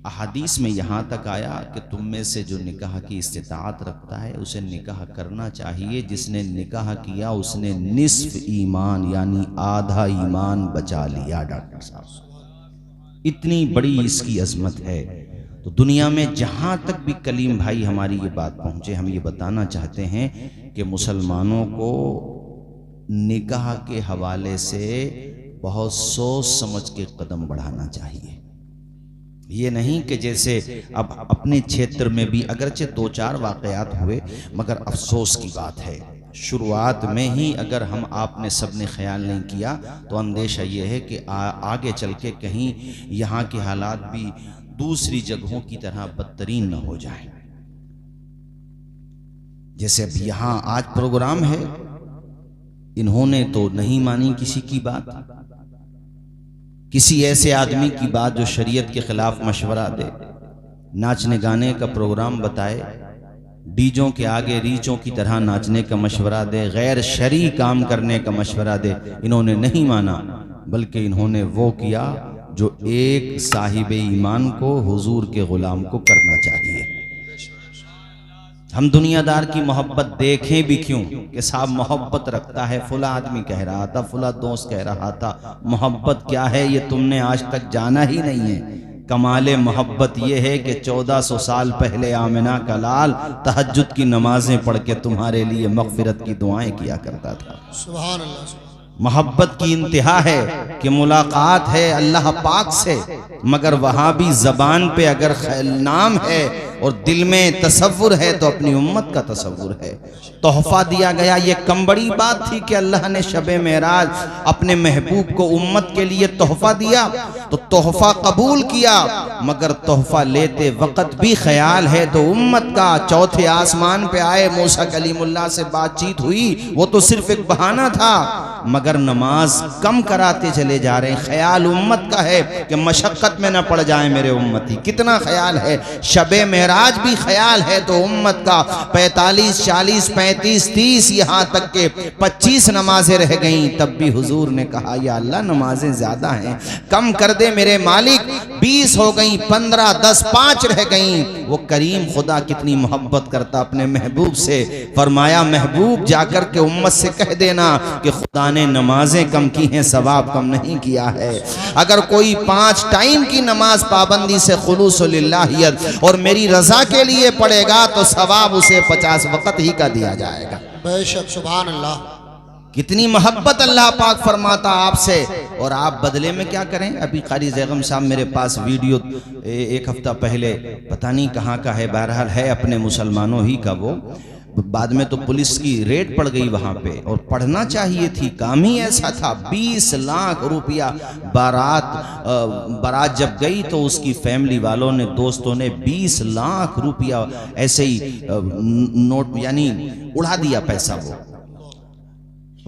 अहादीस में यहाँ तक आया कि तुम में से जो निकाह की इस्तिताअत रखता है उसे निकाह करना चाहिए। जिसने निकाह किया उसने निस्फ ईमान यानी आधा ईमान बचा लिया। डॉक्टर साहब, इतनी बड़ी इसकी अजमत है। तो दुनिया में जहाँ तक भी कलीम भाई हमारी ये बात पहुँचे, हम ये बताना चाहते हैं कि मुसलमानों को निकाह के हवाले से बहुत सोच समझ के कदम बढ़ाना चाहिए। ये नहीं कि जैसे अब अपने क्षेत्र में भी अगरचे 2-4 वाक़यात हुए, मगर अफसोस की बात है शुरुआत में ही अगर हम आपने सब ने ख्याल नहीं किया तो अंदेशा ये है कि आगे चल के कहीं यहाँ के हालात भी दूसरी जगहों की तरह बदतरीन न हो जाए। जैसे अब यहाँ आज प्रोग्राम है, इन्होंने तो नहीं मानी किसी की बात, किसी ऐसे आदमी की बात जो शरीयत के खिलाफ मशवरा दे, नाचने गाने का प्रोग्राम बताए, डीजों के आगे रीचों की तरह नाचने का मशवरा दे, गैर शरई काम करने का मशवरा दे। इन्होंने नहीं माना, बल्कि इन्होंने वो किया जो एक साहिब ईमान को, हुजूर के गुलाम को करना चाहिए। हम दुनियादार की मोहब्बत देखें भी क्यों कि साहब मोहब्बत रखता है, फुला आदमी कह रहा था, फुला दोस्त कह रहा था। मोहब्बत क्या है ये तुमने आज तक जाना ही नहीं है। कमाले मोहब्बत ये है कि 1400 साल पहले आमिना का लाल तहज्जुद की नमाजें पढ़ के तुम्हारे लिए मग़फ़िरत की दुआएं किया करता था। सुभान अल्लाह। मोहब्बत की इंतहा है कि मुलाकात है अल्लाह पाक से, मगर वहाँ भी ज़बान पे अगर नाम है और दिल में तसव्वुर है तो अपनी उम्मत का तसव्वुर है। तोहफा दिया गया, ये कम बड़ी बात थी कि अल्लाह ने शबे मेराज अपने महबूब को उम्मत के लिए तोहफा दिया, तो तोहफा कबूल किया, मगर तोहफा लेते वक्त भी ख्याल है तो उम्मत का। चौथे आसमान पे आए, मूसा कलीमुल्लाह से बातचीत हुई, वो तो सिर्फ एक बहाना था, मगर नमाज कम कराते चले जा रहे हैं। ख्याल उम्मत का है कि मशक्कत में न पड़ जाए मेरे उम्मती। कितना ख्याल है, शबे मेराज भी ख्याल है तो उम्मत का 45, 40, 35, 30, यहाँ तक के 25 नमाजें रह गईं। तब भी हुजूर ने कहा या अल्लाह नमाजें ज्यादा हैं, कम कर दे मेरे मालिक। 20 हो गई, 15, 10, 5 रह गईं। वो करीम खुदा कितनी मोहब्बत करता अपने महबूब से। फरमाया महबूब जाकर के उम्मत से कह देना कि खुदा ने नमाजें कम की हैं, सवाब कम नहीं किया है। अगर कोई 5 टाइम की नमाज पाबंदी से खुलूस लिल्लाहियत और मेरी रजा के लिए पड़ेगा तो सवाब उसे 50 वक्त ही का दिया जाएगा। बेशक, सुभान अल्लाह। कितनी मोहब्बत अल्लाह पाक फरमाता आपसे, और आप बदले में क्या करें। अभी कारी जैगम साहब मेरे पास वीडियो 1 हफ्ता पहले पता नहीं कहाँ का है, बहरहाल है अपने मुसलमानों ही का। वो बाद में तो पुलिस की रेड पड़ गई वहां पे, और पढ़ना चाहिए थी, काम ही ऐसा था। 20 लाख रुपया बारात जब गई तो उसकी फैमिली वालों ने, दोस्तों ने 20 लाख रुपया ऐसे ही नोट यानी उड़ा दिया पैसा। वो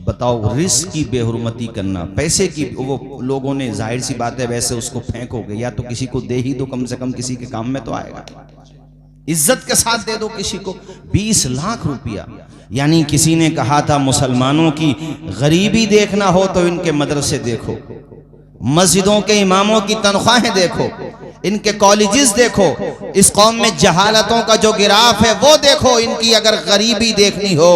बताओ, रिस्क की बेहुरमती करना, पैसे की। वो लोगों ने, जाहिर सी बात है, वैसे उसको फेंकोगे या तो किसी को दे ही दो, कम से कम किसी के काम में तो आएगा। इज्जत के साथ दे दो किसी को। 20 लाख रुपया, यानी किसी ने कहा था मुसलमानों की गरीबी देखना हो तो इनके मदरसे देखो, मस्जिदों के इमामों की तनख्वाहें देखो, इनके कॉलेजेस देखो, इस कौम में जहालतों का जो गिराफ है वो देखो। इनकी अगर गरीबी देखनी हो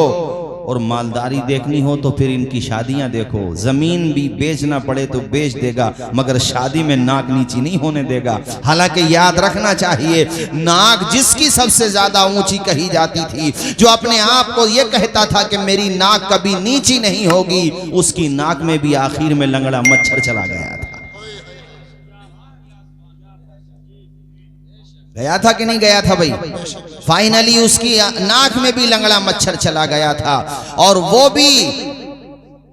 और मालदारी देखनी हो तो फिर इनकी शादियां देखो। जमीन भी बेचना पड़े तो बेच देगा, मगर शादी में नाक नीची नहीं होने देगा। हालांकि याद रखना चाहिए, नाक जिसकी सबसे ज्यादा ऊंची कही जाती थी, जो अपने आप को यह कहता था कि मेरी नाक कभी नीची नहीं होगी, उसकी नाक में भी आखिर में लंगड़ा मच्छर चला गया था। गया था कि नहीं गया था भाई? फाइनली उसकी नाक में भी लंगड़ा मच्छर चला गया था, और वो भी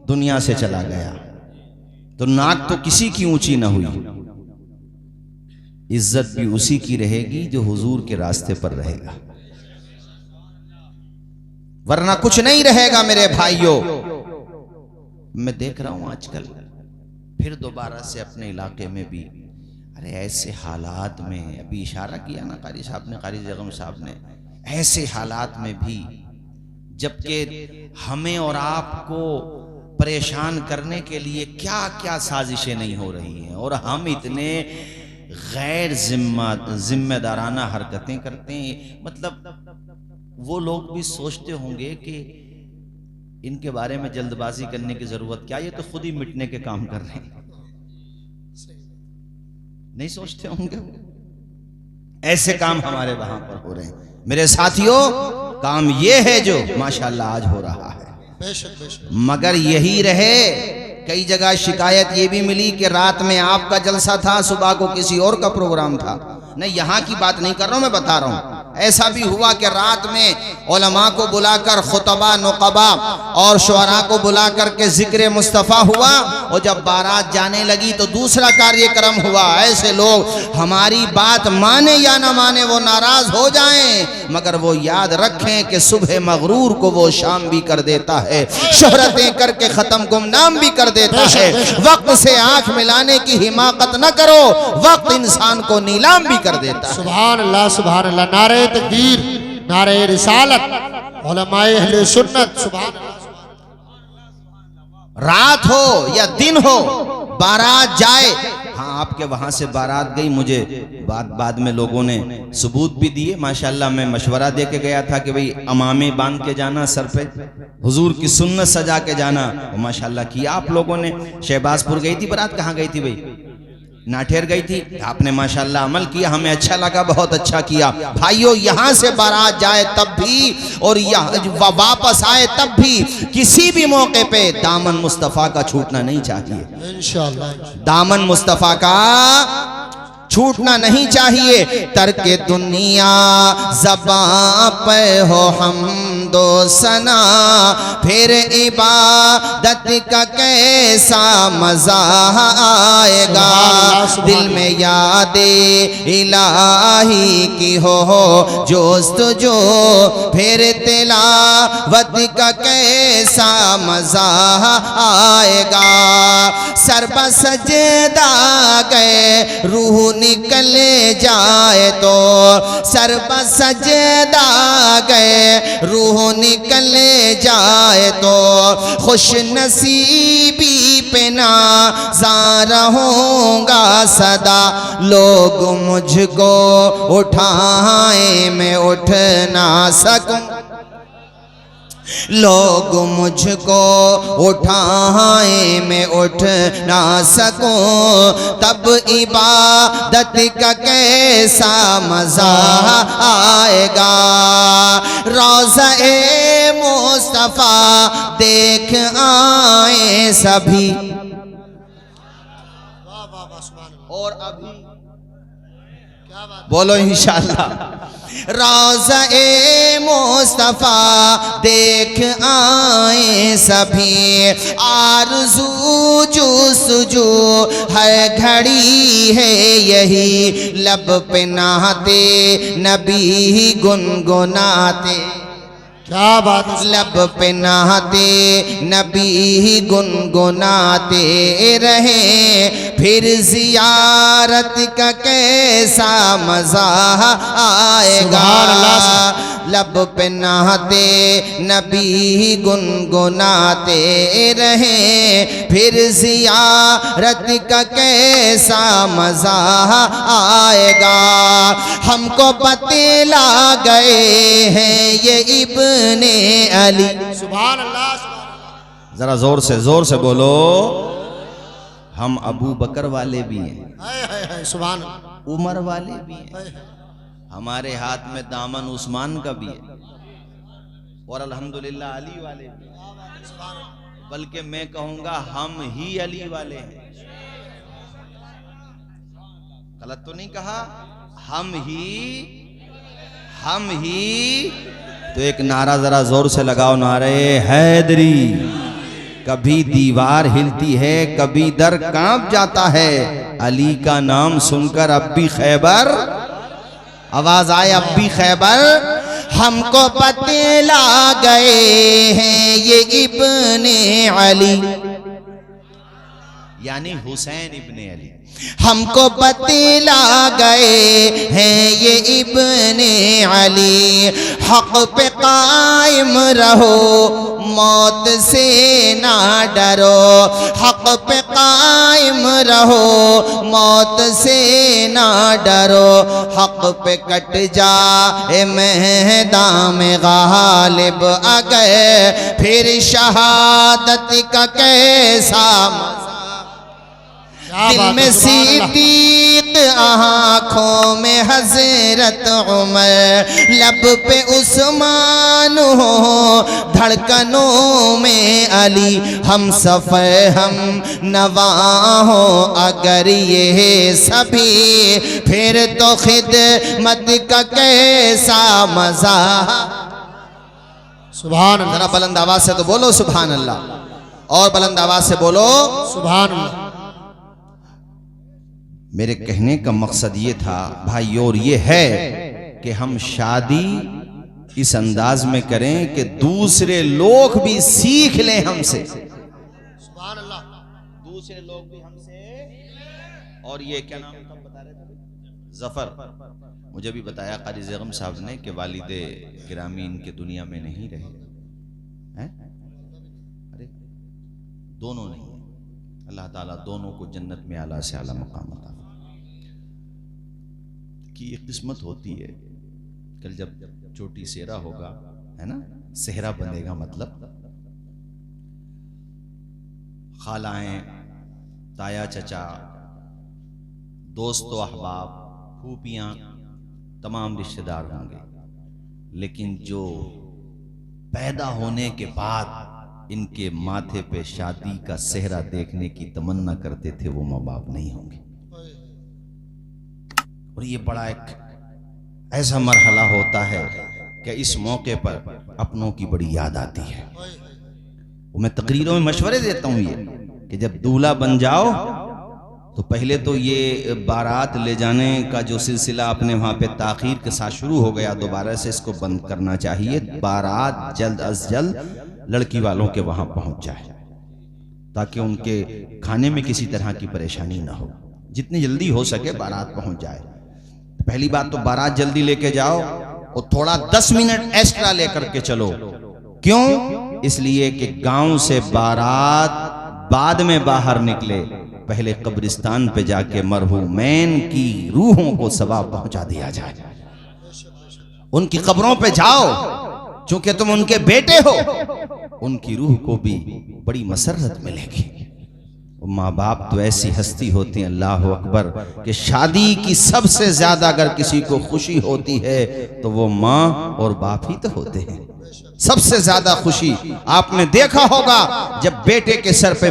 दुनिया से चला गया। तो नाक तो किसी की ऊंची ना हुई, इज्जत भी उसी की रहेगी जो हुजूर के रास्ते पर रहेगा, वरना कुछ नहीं रहेगा मेरे भाइयों। मैं देख रहा हूं आजकल फिर दोबारा से अपने इलाके में भी, अरे ऐसे हालात में, अभी इशारा किया ना कारी साहब ने, कारी जगम साहब ने, ऐसे हालात में भी जबकि हमें और आपको परेशान करने के लिए क्या क्या साजिशें नहीं हो रही हैं, और हम इतने गैर जिम्मेदाराना हरकतें करते हैं। मतलब वो लोग भी सोचते होंगे कि इनके बारे में जल्दबाजी करने की जरूरत क्या, ये तो खुद ही मिटने के काम कर रहे हैं। नहीं सोचते होंगे? ऐसे काम हमारे वहां पर हो रहे हैं मेरे साथियों। काम ये है जो माशाल्लाह आज हो रहा है। मगर यही रहे, कई जगह शिकायत ये भी मिली कि रात में आपका जलसा था, सुबह को किसी और का प्रोग्राम था। नहीं, यहां की बात नहीं कर रहा हूं, मैं बता रहा हूं। ऐसा भी हुआ कि रात में उलमा को बुलाकर खुतबा नुकबा और शुअरा को बुलाकर के जिक्र मुस्तफ़ा हुआ, और जब बारात जाने लगी तो दूसरा कार्यक्रम हुआ। ऐसे लोग हमारी बात माने या ना माने वो नाराज हो जाएं, मगर वो याद रखें कि सुबह मगरूर को वो शाम भी कर देता है, शोहरतें करके खत्म गुमनाम भी कर देता है। वक्त से आंख मिलाने की हिमाकत न करो, वक्त इंसान को नीलाम भी कर देता है। सुभान अल्लाह, सुभान अल्लाह। नारे तकबीर, नारे रिसालत, उलमाए अहले सुन्नत। सुभान अल्लाह। रात हो या दिन हो, बारात जाए। हाँ, आपके वहां से बारात गई, मुझे बाद में लोगों ने सबूत भी दिए। माशाल्लाह, मैं मशवरा दे के गया था कि भाई अमामे बांध के जाना, सर पे हुजूर की सुन्नत सजा के जाना। माशाल्लाह किया आप लोगों ने। शहबाजपुर गई थी बारात, कहाँ गई थी भाई? नाठेर गई थी। आपने माशाल्लाह अमल किया, हमें अच्छा लगा, बहुत अच्छा किया। भाइयों, यहाँ से बारात जाए तब भी और वापस आए तब भी, किसी भी मौके पे दामन मुस्तफ़ा का छूटना नहीं चाहिए। इंशाअल्लाह दामन मुस्तफ़ा का छूटना नहीं चाहिए। तरके दुनिया ज़बां पे हो हमदो सना, फिर इबादत का कैसा मजा आएगा। दिल में यादे इलाही की हो जोस्तजो, फिर तिलावत का कैसा मजा आएगा। सर पर सजदा गए रूह निकल जाए तो, सर पर सजदा गए रूह निकल जाए तो, खुश नसीबी पे नाज़ार होऊंगा सदा। लोग मुझको उठाए मैं उठ ना सकूं, लोग मुझको उठाए मैं उठ ना सकूं, तब इबादत का कैसा मजा आएगा। रोज़ा-ए मुस्तफ़ा देख आए सभी, और अभी बोलो इंशाअल्लाह। रोज़ा-ए मुस्तफ़ा देख आए सभी, आरज़ू जुस्तजू हर घड़ी है यही, लब पे नहाते नबी गुनगुनाते। क्या बात है। लब पे नहाते नबी गुनगुनाते रहे, फिर जियारत का कैसा मजा आएगा। लब पे नहाते नबी गुनगुनाते रहे, फिर जियारत का कैसा मजा आएगा। हमको बतला गए हैं ये इब्ने अली। सुभान अल्लाह। जरा जोर से बोलो। हम अबू बकर वाले भी हैं, सुभान, उमर वाले भी हैं, हमारे हाथ में दामन उस्मान का भी है, और अल्हम्दुलिल्लाह अली वाले भी, बल्कि मैं कहूंगा हम ही अली वाले हैं। गलत तो नहीं कहा? हम ही। तो एक नारा जरा जोर से लगाओ, नारे हैदरी। कभी दीवार हिलती है, कभी दर कांप जाता है, अली का नाम सुनकर अब भी खैबर, आवाज आए अब भी खैबर। हमको बतला गए हैं ये इब्ने अली, यानी हुसैन इब्ने अली। हमको बतला गए हैं ये इब्ने अली, हक पे कायम रहो, मौत से ना डरो, हक पे कायम रहो, मौत से ना डरो, हक पे कट जाए मैदान में गालिब अगर, फिर शहादत का कैसा दिल में सिद्दीक, आँखों में हजरत उमर, लब पे उस्मान हो, धड़कनों में अली, हम सफ़र हम नवा हो अगर ये सभी, फिर तो खिदमत का कैसा मजा। सुभान अल्लाह, जरा बुलंद आवाज से तो बोलो सुभान अल्लाह, और बुलंद आवाज से बोलो सुभान अल्लाह। मेरे कहने का मकसद ये था भाई, और ये है कि हम शादी इस अंदाज में करें कि दूसरे लोग भी सीख लें हमसे, सुभान अल्लाह, दूसरे लोग भी हमसे। और ये क्या नाम था बता रहे थे? जफर। मुझे भी बताया कारी ज़ैगम साहब ने कि वालिदे गिरामी इनके दुनिया में नहीं रहे हैं। अरे दोनों नहीं, अल्लाह ताला दोनों को जन्नत में आला से आला मकाम अता कि ये किस्मत होती है। कल जब चोटी सेहरा होगा, है ना, सेहरा बनेगा, मतलब खालाएं, ताया चचा, दोस्तों, अहबाब, फूफियाँ, तमाम रिश्तेदार होंगे, लेकिन जो पैदा होने के बाद इनके माथे पे शादी का सेहरा देखने की तमन्ना करते थे, वो माँ बाप नहीं होंगे। और ये बड़ा एक ऐसा मरहला होता है कि इस मौके पर अपनों की बड़ी याद आती है। वो मैं तकरीरों में मशवरे देता हूँ ये कि जब दूल्हा बन जाओ तो पहले तो ये बारात ले जाने का जो सिलसिला अपने वहाँ पे ताख़ीर के साथ शुरू हो गया, दोबारा से इसको बंद करना चाहिए। बारात जल्द अज जल्द लड़की वालों के वहाँ पहुँच जाए ताकि उनके खाने में किसी तरह की परेशानी ना हो। जितनी जल्दी हो सके बारात पहुँच जाए। पहली बात तो बारात जल्दी लेके जाओ और थोड़ा 10 मिनट एक्स्ट्रा लेकर के चलो। क्यों? इसलिए कि गांव से बारात बाद में बाहर निकले, पहले कब्रिस्तान पे जाके मरहूमैन की रूहों को सवाब पहुंचा दिया जाए। उनकी कब्रों पे जाओ, चूंकि तुम उनके बेटे हो, उनकी रूह को भी बड़ी मसरत मिलेगी। माँ बाप तो ऐसी हस्ती होती हैं, अल्लाह अकबर, कि शादी की सबसे ज्यादा अगर किसी को खुशी होती है तो वो माँ और बाप ही तो होते हैं। सबसे ज्यादा खुशी आपने देखा होगा जब बेटे के सर पे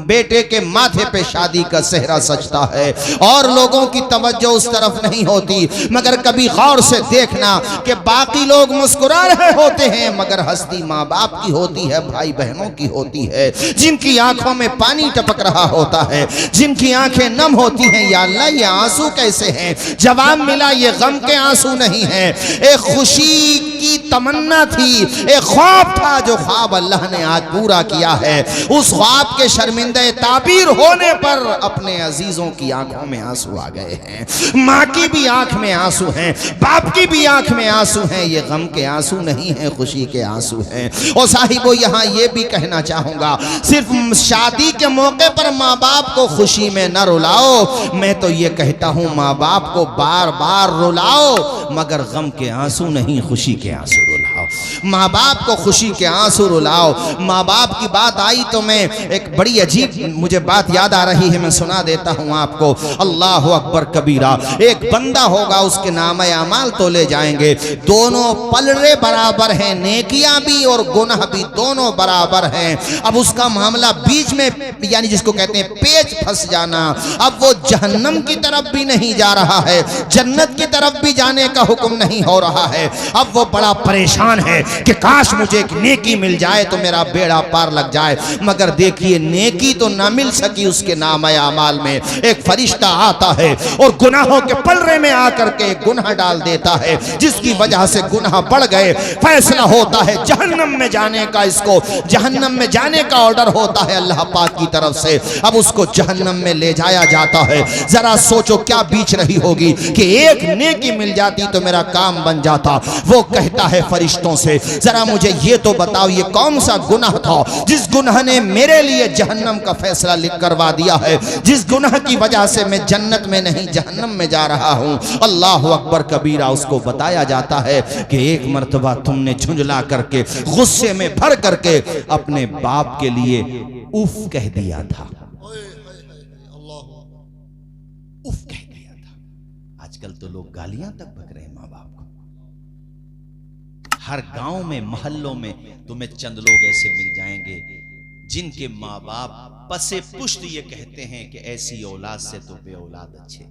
बेटे के माथे पे शादी का सेहरा सजता है और लोगों की तवज्जो उस तरफ नहीं होती, मगर कभी गौर से देखना कि बाकी लोग मुस्कुरा रहे होते हैं मगर हस्ती माँ बाप की होती है, भाई बहनों की होती है, जिनकी आंखों में पानी टपक रहा होता है, जिनकी आंखें नम होती हैं। या अल्लाह, ये आंसू कैसे हैं? जवाब मिला, ये गम के आंसू नहीं है, एक खुशी की तमन्ना थी, एक ख्वाब था जो ख्वाब अल्लाह ने आज पूरा किया है। उस ख्वाब के शर्मिंदे ताबीर होने पर अपने अजीजों की आंखों में आंसू आ गए हैं। माँ की भी आंख में आंसू हैं, बाप की भी आंख में आंसू हैं। ये गम के आंसू नहीं हैं, खुशी के आंसू हैं। और साहिबो, यहाँ ये भी कहना चाहूंगा, सिर्फ शादी के मौके पर माँ बाप को खुशी में न रुलाओ। मैं तो ये कहता हूँ माँ बाप को बार बार रुलाओ, मगर गम के आंसू नहीं, खुशी के आंसू रुलाओ। माँ बाप को खुशी के आंसू रुलाओ। माँ बाप की बात आई तो मैं एक बड़ी अजीब मुझे बात याद आ रही है, मैं सुना देता हूँ आपको। अल्लाह अकबर कबीरा। एक बंदा होगा, उसके नामे अमाल तोले जाएंगे, दोनों पलड़े बराबर हैं, नेकियां भी और गुनाह भी दोनों बराबर हैं। अब उसका मामला बीच में, यानी जिसको कहते हैं पेच फंस जाना। अब वो जहन्नम की तरफ भी नहीं जा रहा है, जन्नत की तरफ भी जाने का हुक्म नहीं हो रहा है। अब वो बड़ा परेशान अरमान है कि काश मुझे एक नेकी मिल जाए तो मेरा बेड़ा पार लग जाए। मगर देखिए नेकी तो ना मिल सकी, उसके नाम अमाल में एक फरिश्ता आता है और गुनाहों के पलरे में आकर के गुनाह डाल देता है, जिसकी वजह से गुनाह बढ़ गए। फैसला होता है जहन्नम में जाने का, इसको जहन्नम में जाने का ऑर्डर होता है अल्लाह पाक की तरफ से। अब उसको जहन्नम में ले जाया जाता है। जरा सोचो क्या बीच रही होगी कि एक नेकी मिल जाती तो मेरा काम बन जाता। वो कहता है फरिश्तों से, जरा मुझे ये तो बताओ ये कौन सा गुनाह था जिस गुनाह ने मेरे लिए जहन्नम का फैसला लिख करवा दिया है, जिस गुनाह की वजह से मैं जन्नत में नहीं जहन्नम में जा रहा हूं। अल्लाह अकबर कबीरा। उसको बताया जाता है कि एक मर्तबा तुमने झुंझला करके गुस्से में भर करके अपने बाप के लिए उफ कह दिया था, उफ कह दिया था। आजकल तो लोग गालियां तक बक रहे हैं माँ बाप को। हर गांव में मोहल्लों में तुम्हें चंद लोग ऐसे मिल जाएंगे जिनके माँ बाप पसे पुष्ट ये कहते हैं कि ऐसी औलाद से तो बे औलाद अच्छे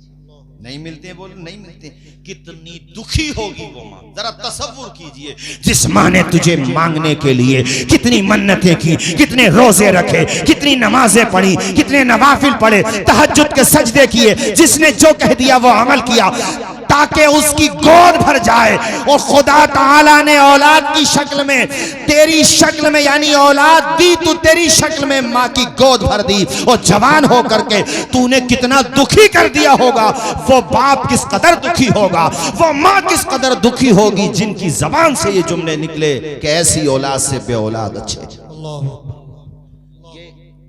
नहीं मिलते। बोलो नहीं मिलते। कितनी दुखी होगी वो माँ, जरा तसव्वुर कीजिए। जिस माँ ने तुझे मांगने के लिए कितनी मन्नतें की, कितने रोजे रखे, कितनी नमाजें पढ़ी, कितने नवाफिल पढ़े, तहज्जुद के सजदे किए, जिसने जो कह दिया वो अमल किया ताकि उसकी गोद भर जाए। और खुदा ताला ने औलाद की शक्ल में, तेरी शक्ल में यानी औलाद दी तो तेरी शक्ल में माँ की गोद भर दी और जवान होकर के तूने कितना दुखी कर दिया होगा। वो बाप किस कदर दुखी होगा, वो माँ किस कदर दुखी होगी जिनकी जबान से ये जुमले निकले कि ऐसी औलाद से बे औलाद अच्छे।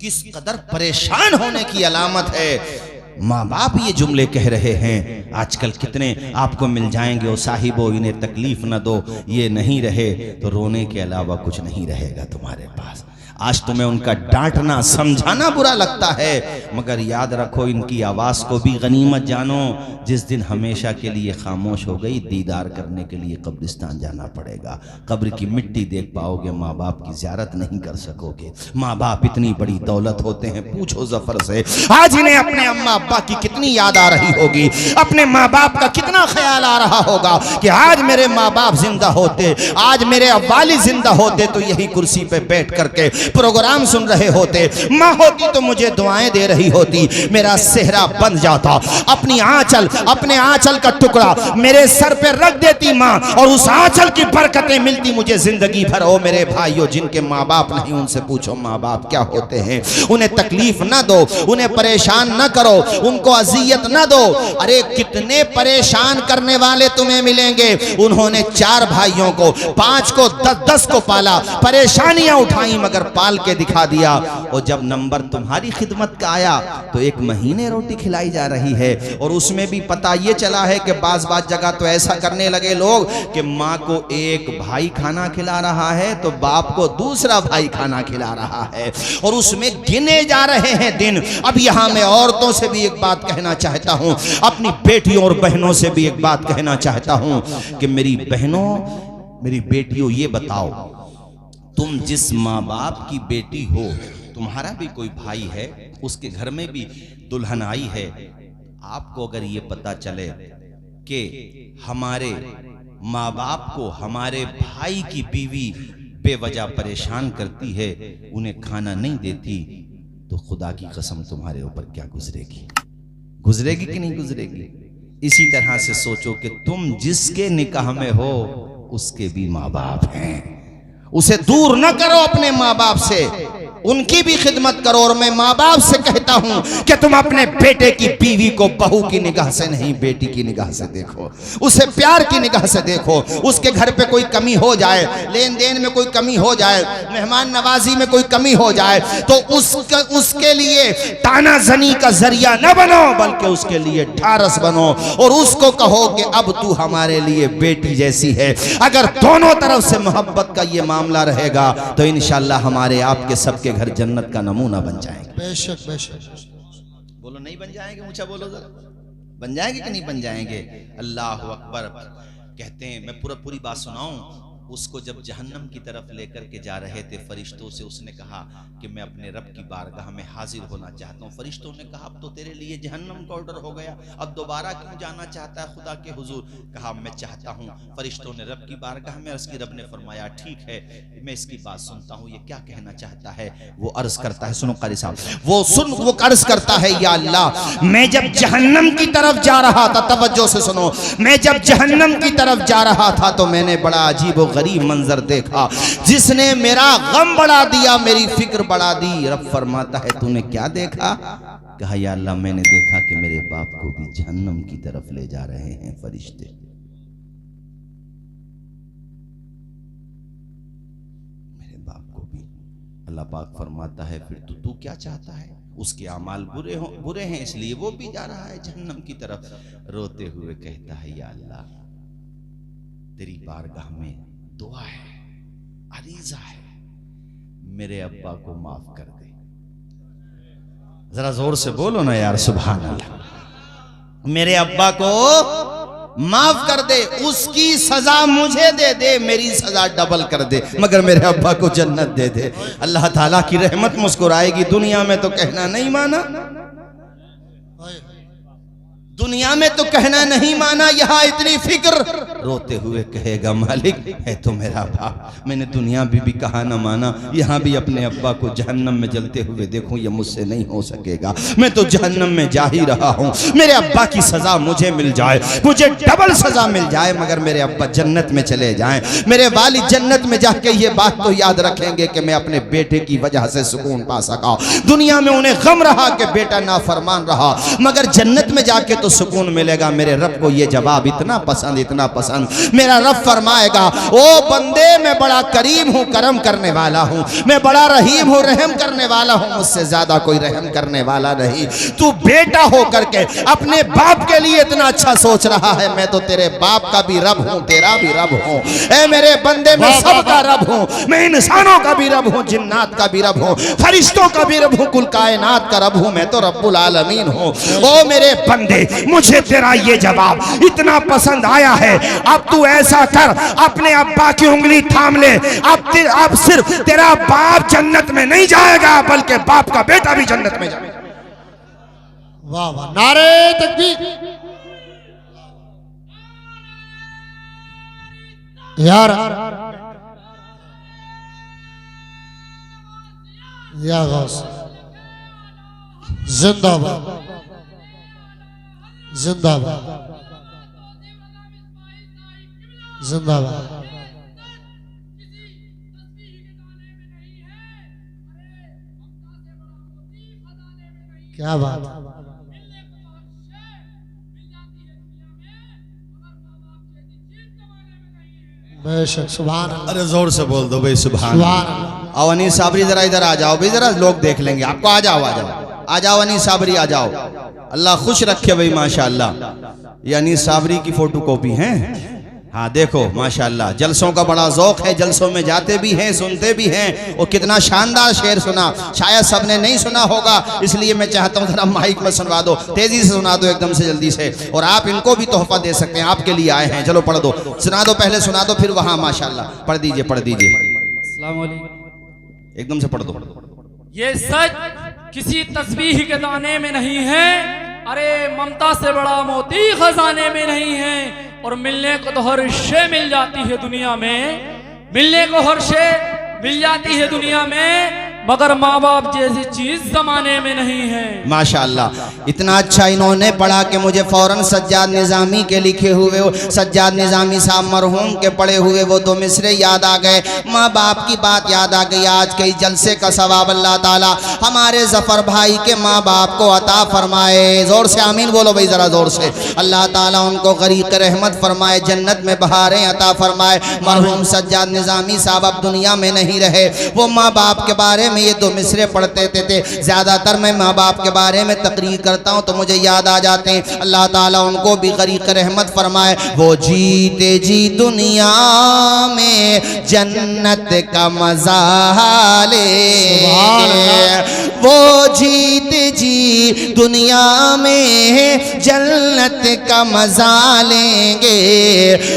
किस कदर परेशान होने की अलामत है। माँ बाप ये जुमले कह रहे हैं। आजकल कितने आपको मिल जाएंगे, ओ साहिबो इन्हें तकलीफ न दो, ये नहीं रहे तो रोने के अलावा कुछ नहीं रहेगा तुम्हारे पास। आज तुम्हें उनका डांटना समझाना बुरा लगता है, मगर याद रखो इनकी आवाज़ को भी गनीमत जानो। जिस दिन हमेशा के लिए खामोश हो गई, दीदार करने के लिए कब्रिस्तान जाना पड़ेगा। कब्र की मिट्टी देख पाओगे, माँ बाप की ज़ियारत नहीं कर सकोगे। माँ बाप इतनी बड़ी दौलत होते हैं, पूछो जफर से आज इन्हें अपने अम्मा अब्बा की कितनी याद आ रही होगी, अपने माँ बाप का कितना ख्याल आ रहा होगा कि आज मेरे माँ बाप जिंदा होते, आज मेरे वालिद जिंदा होते तो यही कुर्सी पे बैठ करके प्रोग्राम सुन रहे होते। माँ होती तो मुझे दुआएं दे रही होती, मेरा सेहरा बन जाता, अपनी आंचल, अपने आंचल का टुकड़ा मेरे सर पे रख देती माँ और उस आंचल की बरकतें मिलती मुझे जिंदगी भर। ओ मेरे भाइयों, जिनके माँ बाप नहीं उनसे पूछो माँ बाप क्या होते हैं। उन्हें तकलीफ न दो, उन्हें परेशान न करो, उनको अजियत न दो। अरे कितने परेशान करने वाले तुम्हें मिलेंगे। उन्होंने 4 भाइयों को, 5 को, 10 को पाला, परेशानियां उठाई मगर पाल के दिखा दिया। और जब नंबर तुम्हारी खिदमत का आया तो 1 महीने रोटी खिलाई जा रही है। और उसमें भी पता ये चला है कि बाज जगह तो ऐसा करने लगे लोग कि माँ को एक भाई खाना खिला रहा है तो बाप को दूसरा भाई खाना खिला रहा है, और उसमें गिने जा रहे हैं दिन। अब यहां मैं औरतों से भी एक बात कहना चाहता हूं, अपनी बेटियों और बहनों से भी एक बात कहना चाहता हूं कि मेरी बहनों, मेरी बेटियों, ये बताओ, तुम जिस माँ बाप की बेटी हो, तुम्हारा भी कोई भाई है, उसके घर में भी दुल्हन आई है। आपको अगर ये पता चले कि हमारे माँ बाप को हमारे भाई की बीवी बेवजह परेशान करती है, उन्हें खाना नहीं देती, तो खुदा की कसम तुम्हारे ऊपर क्या गुजरेगी, गुजरेगी कि नहीं गुजरेगी। इसी तरह से सोचो कि तुम जिसके निकाह में हो उसके भी माँ बाप हैं, उसे दूर न करो अपने माँ बाप से, उनकी भी खिदमत करो। और मैं माँ बाप से कहता हूं कि तुम अपने बेटे की बीवी को बहू की निगाह से नहीं, बेटी की निगाह से देखो, उसे प्यार की निगाह से देखो। उसके घर पे कोई कमी हो जाए, लेन देन में कोई कमी हो जाए, मेहमान नवाजी में कोई कमी हो जाए तो उसके लिए तानाजनी का जरिया न बनो, बल्कि उसके लिए ढारस बनो और उसको कहो कि अब तू हमारे लिए बेटी जैसी है। अगर दोनों तरफ से मोहब्बत का ये मामला रहेगा तो इंशाअल्लाह हमारे आपके सबके घर जन्नत का नमूना बन जाएंगे। बेशक बेशक। बोलो नहीं बन जाएंगे, ऊंचा बोलो जरा, बन जाएंगे कि नहीं बन जाएंगे। अल्लाह अकबर। कहते हैं, मैं पूरी बात सुनाऊं, उसको जब जहन्नम की तरफ लेकर के जा रहे थे फरिश्तों से, उसने कहा कि मैं अपने रब की बारगाह में हाजिर होना चाहता हूँ। फरिश्तों ने कहा अब तो तेरे लिए जहन्नम का ऑर्डर हो गया, अब दोबारा क्यों जाना चाहता है खुदा के हुजूर? कहा मैं चाहता हूँ। फरिश्तों ने रब की बारगाह में अर्ज की, रब ने फरमाया ठीक है मैं इसकी बात सुनता हूँ, ये क्या कहना चाहता है? वो अर्ज करता है, सुनो कारी साहब, वो अर्ज करता है, या अल्लाह मैं जब जहन्नम की तरफ जा रहा था, तवज्जो से सुनो, मैं जब जहन्नम की तरफ जा रहा था तो मैंने बड़ा अजीब और गरीब मंजर देखा जिसने मेरा गम बढ़ा दिया, मेरी फिक्र बढ़ा दी। रब फरमाता है तूने क्या देखा? कहा या अल्लाह मैंने देखा कि मेरे बाप को भी जहन्नम की तरफ ले जा रहे हैं फरिश्ते। मेरे बाप को भी। अल्लाह पाक फरमाता है फिर तू क्या चाहता है? उसके अमाल बुरे हैं इसलिए वो भी जा रहा है जहन्नम की तरफ। रोते हुए कहता है या अल्लाह तेरी बारगाह में दुआ है, अरीजा है, मेरे अब्बा को माफ कर दे। जरा जोर से बोलो ना यार सुभान अल्लाह। मेरे अब्बा को माफ कर दे, उसकी सजा मुझे दे दे, मेरी सजा डबल कर दे, मगर मेरे अब्बा को जन्नत दे दे। अल्लाह ताला की रहमत मुस्कुराएगी। दुनिया में तो कहना नहीं माना, दुनिया में तो कहना नहीं माना, यहाँ इतनी फिक्र। रोते हुए कहेगा मालिक है तो मेरा बाप, मैंने दुनिया भी कहा ना माना, यहाँ भी अपने अब्बा को जहन्नम में जलते हुए देखूं, ये मुझसे नहीं हो सकेगा। मैं तो जहन्नम में जा ही रहा हूँ, मेरे अब्बा की सजा मुझे मिल जाए, मुझे डबल सजा मिल जाए, मगर मेरे अब्बा जन्नत में चले जाएं। मेरे वालिद जन्नत में जाके ये बात तो याद रखेंगे कि मैं अपने बेटे की वजह से सुकून पा सका। दुनिया में उन्हें गम रहा कि बेटा नाफरमान रहा, मगर जन्नत में जाके तो सुकून मिलेगा। मेरे रब को ये जवाब इतना पसंद, इतना पसंद। मेरा रब फरमाएगा ओ बंदे मैं बड़ा करीम हूँ, करम करने वाला हूँ, मैं बड़ा रहीम हूँ, रहम करने वाला हूँ, मुझसे ज्यादा कोई रहम करने वाला नहीं। तू बेटा हो करके अपने बाप के लिए इतना अच्छा सोच रहा है, मैं तो तेरे बाप का भी रब हूँ, तेरा भी रब हूँ। ए मेरे बंदे मैं सबका रब हूँ, मैं इंसानों का भी रब हूँ, जिन्नात का भी रब हूँ, फरिश्तों का भी रब हूँ, कुल कायनात का रब हूँ, मैं तो रब्बुल आलमीन हूँ। ओ मेरे बंदे मुझे तेरा ये जवाब इतना पसंद आया है, अब तू ऐसा कर अपने अब्बा की उंगली थाम ले। अब सिर्फ तेरा बाप जन्नत में नहीं जाएगा बल्कि बाप का बेटा भी जन्नत में जाएगा। वाह वाह, नारे तकबीर। यार या गौस जिंदाबाद, जिंदाबाद, जिंदाबाद। क्या बात, बेशक सुभान अल्लाह। अरे जोर से बोल दो भाई सुभान सुभान अल्लाह। आओ अनीस साबरी जरा इधर आ जाओ भाई, जरा लोग देख लेंगे आपको। आ जाओ आ जाओ आ जाओ अनीस साबरी आ जाओ, अल्लाह खुश रखे भाई माशाअल्लाह। ये अनीस साबरी की फोटो कॉपी है। हाँ देखो माशाअल्लाह, जलसों का बड़ा ज़ौक़ है, जलसों में जाते भी हैं, सुनते भी हैं। और कितना शानदार शेर सुना, शायद सबने नहीं सुना होगा, इसलिए मैं चाहता हूँ जरा माइक में सुनवा दो, तेजी से सुना दो, एकदम से जल्दी से। और आप इनको भी तोहफा दे सकते हैं, आपके लिए आए हैं। चलो पढ़ दो, सुना दो, पहले सुना दो फिर वहाँ माशाअल्लाह पढ़ दीजिए, पढ़ दीजिए, अस्सलाम वालेकुम। एकदम से पढ़ दो। ये सच किसी तस्बीह के दाने में नहीं है, अरे ममता से बड़ा मोती खजाने में नहीं है। और मिलने को तो हर शे मिल जाती है दुनिया में, मिलने को हर शे मिल जाती है दुनिया में, मगर माँ बाप जैसी चीज जमाने में नहीं है। माशाअल्लाह, इतना अच्छा इन्होंने पढ़ा कि मुझे फौरन सज्जाद निज़ामी के लिखे हुए, सज्जाद निज़ामी साहब मरहूम के पढ़े हुए वो दो मिसरे याद आ गए, माँ बाप की बात याद आ गई। आज के जलसे का सवाब अल्लाह ताला हमारे जफर भाई के माँ बाप को अता फरमाए। जोर से आमीन बोलो भाई, जरा जोर से। अल्लाह ताला उनको गरीक रहमत फरमाए, जन्नत में बहारें अता फरमाए। मरहूम सज्जाद निज़ामी साहब अब दुनिया में नहीं रहे, वो माँ बाप के बारे में ये दो मिसरे पढ़ते थे। ज्यादातर मैं माँ बाप के बारे में तकरीर करता हूँ तो मुझे याद आ जाते हैं। अल्लाह ताला उनको भी गरीक रहमत फरमाए। वो जीते जी दुनिया में जन्नत का मजा ले, वो जीते जी दुनिया में जन्नत का मजा लेंगे,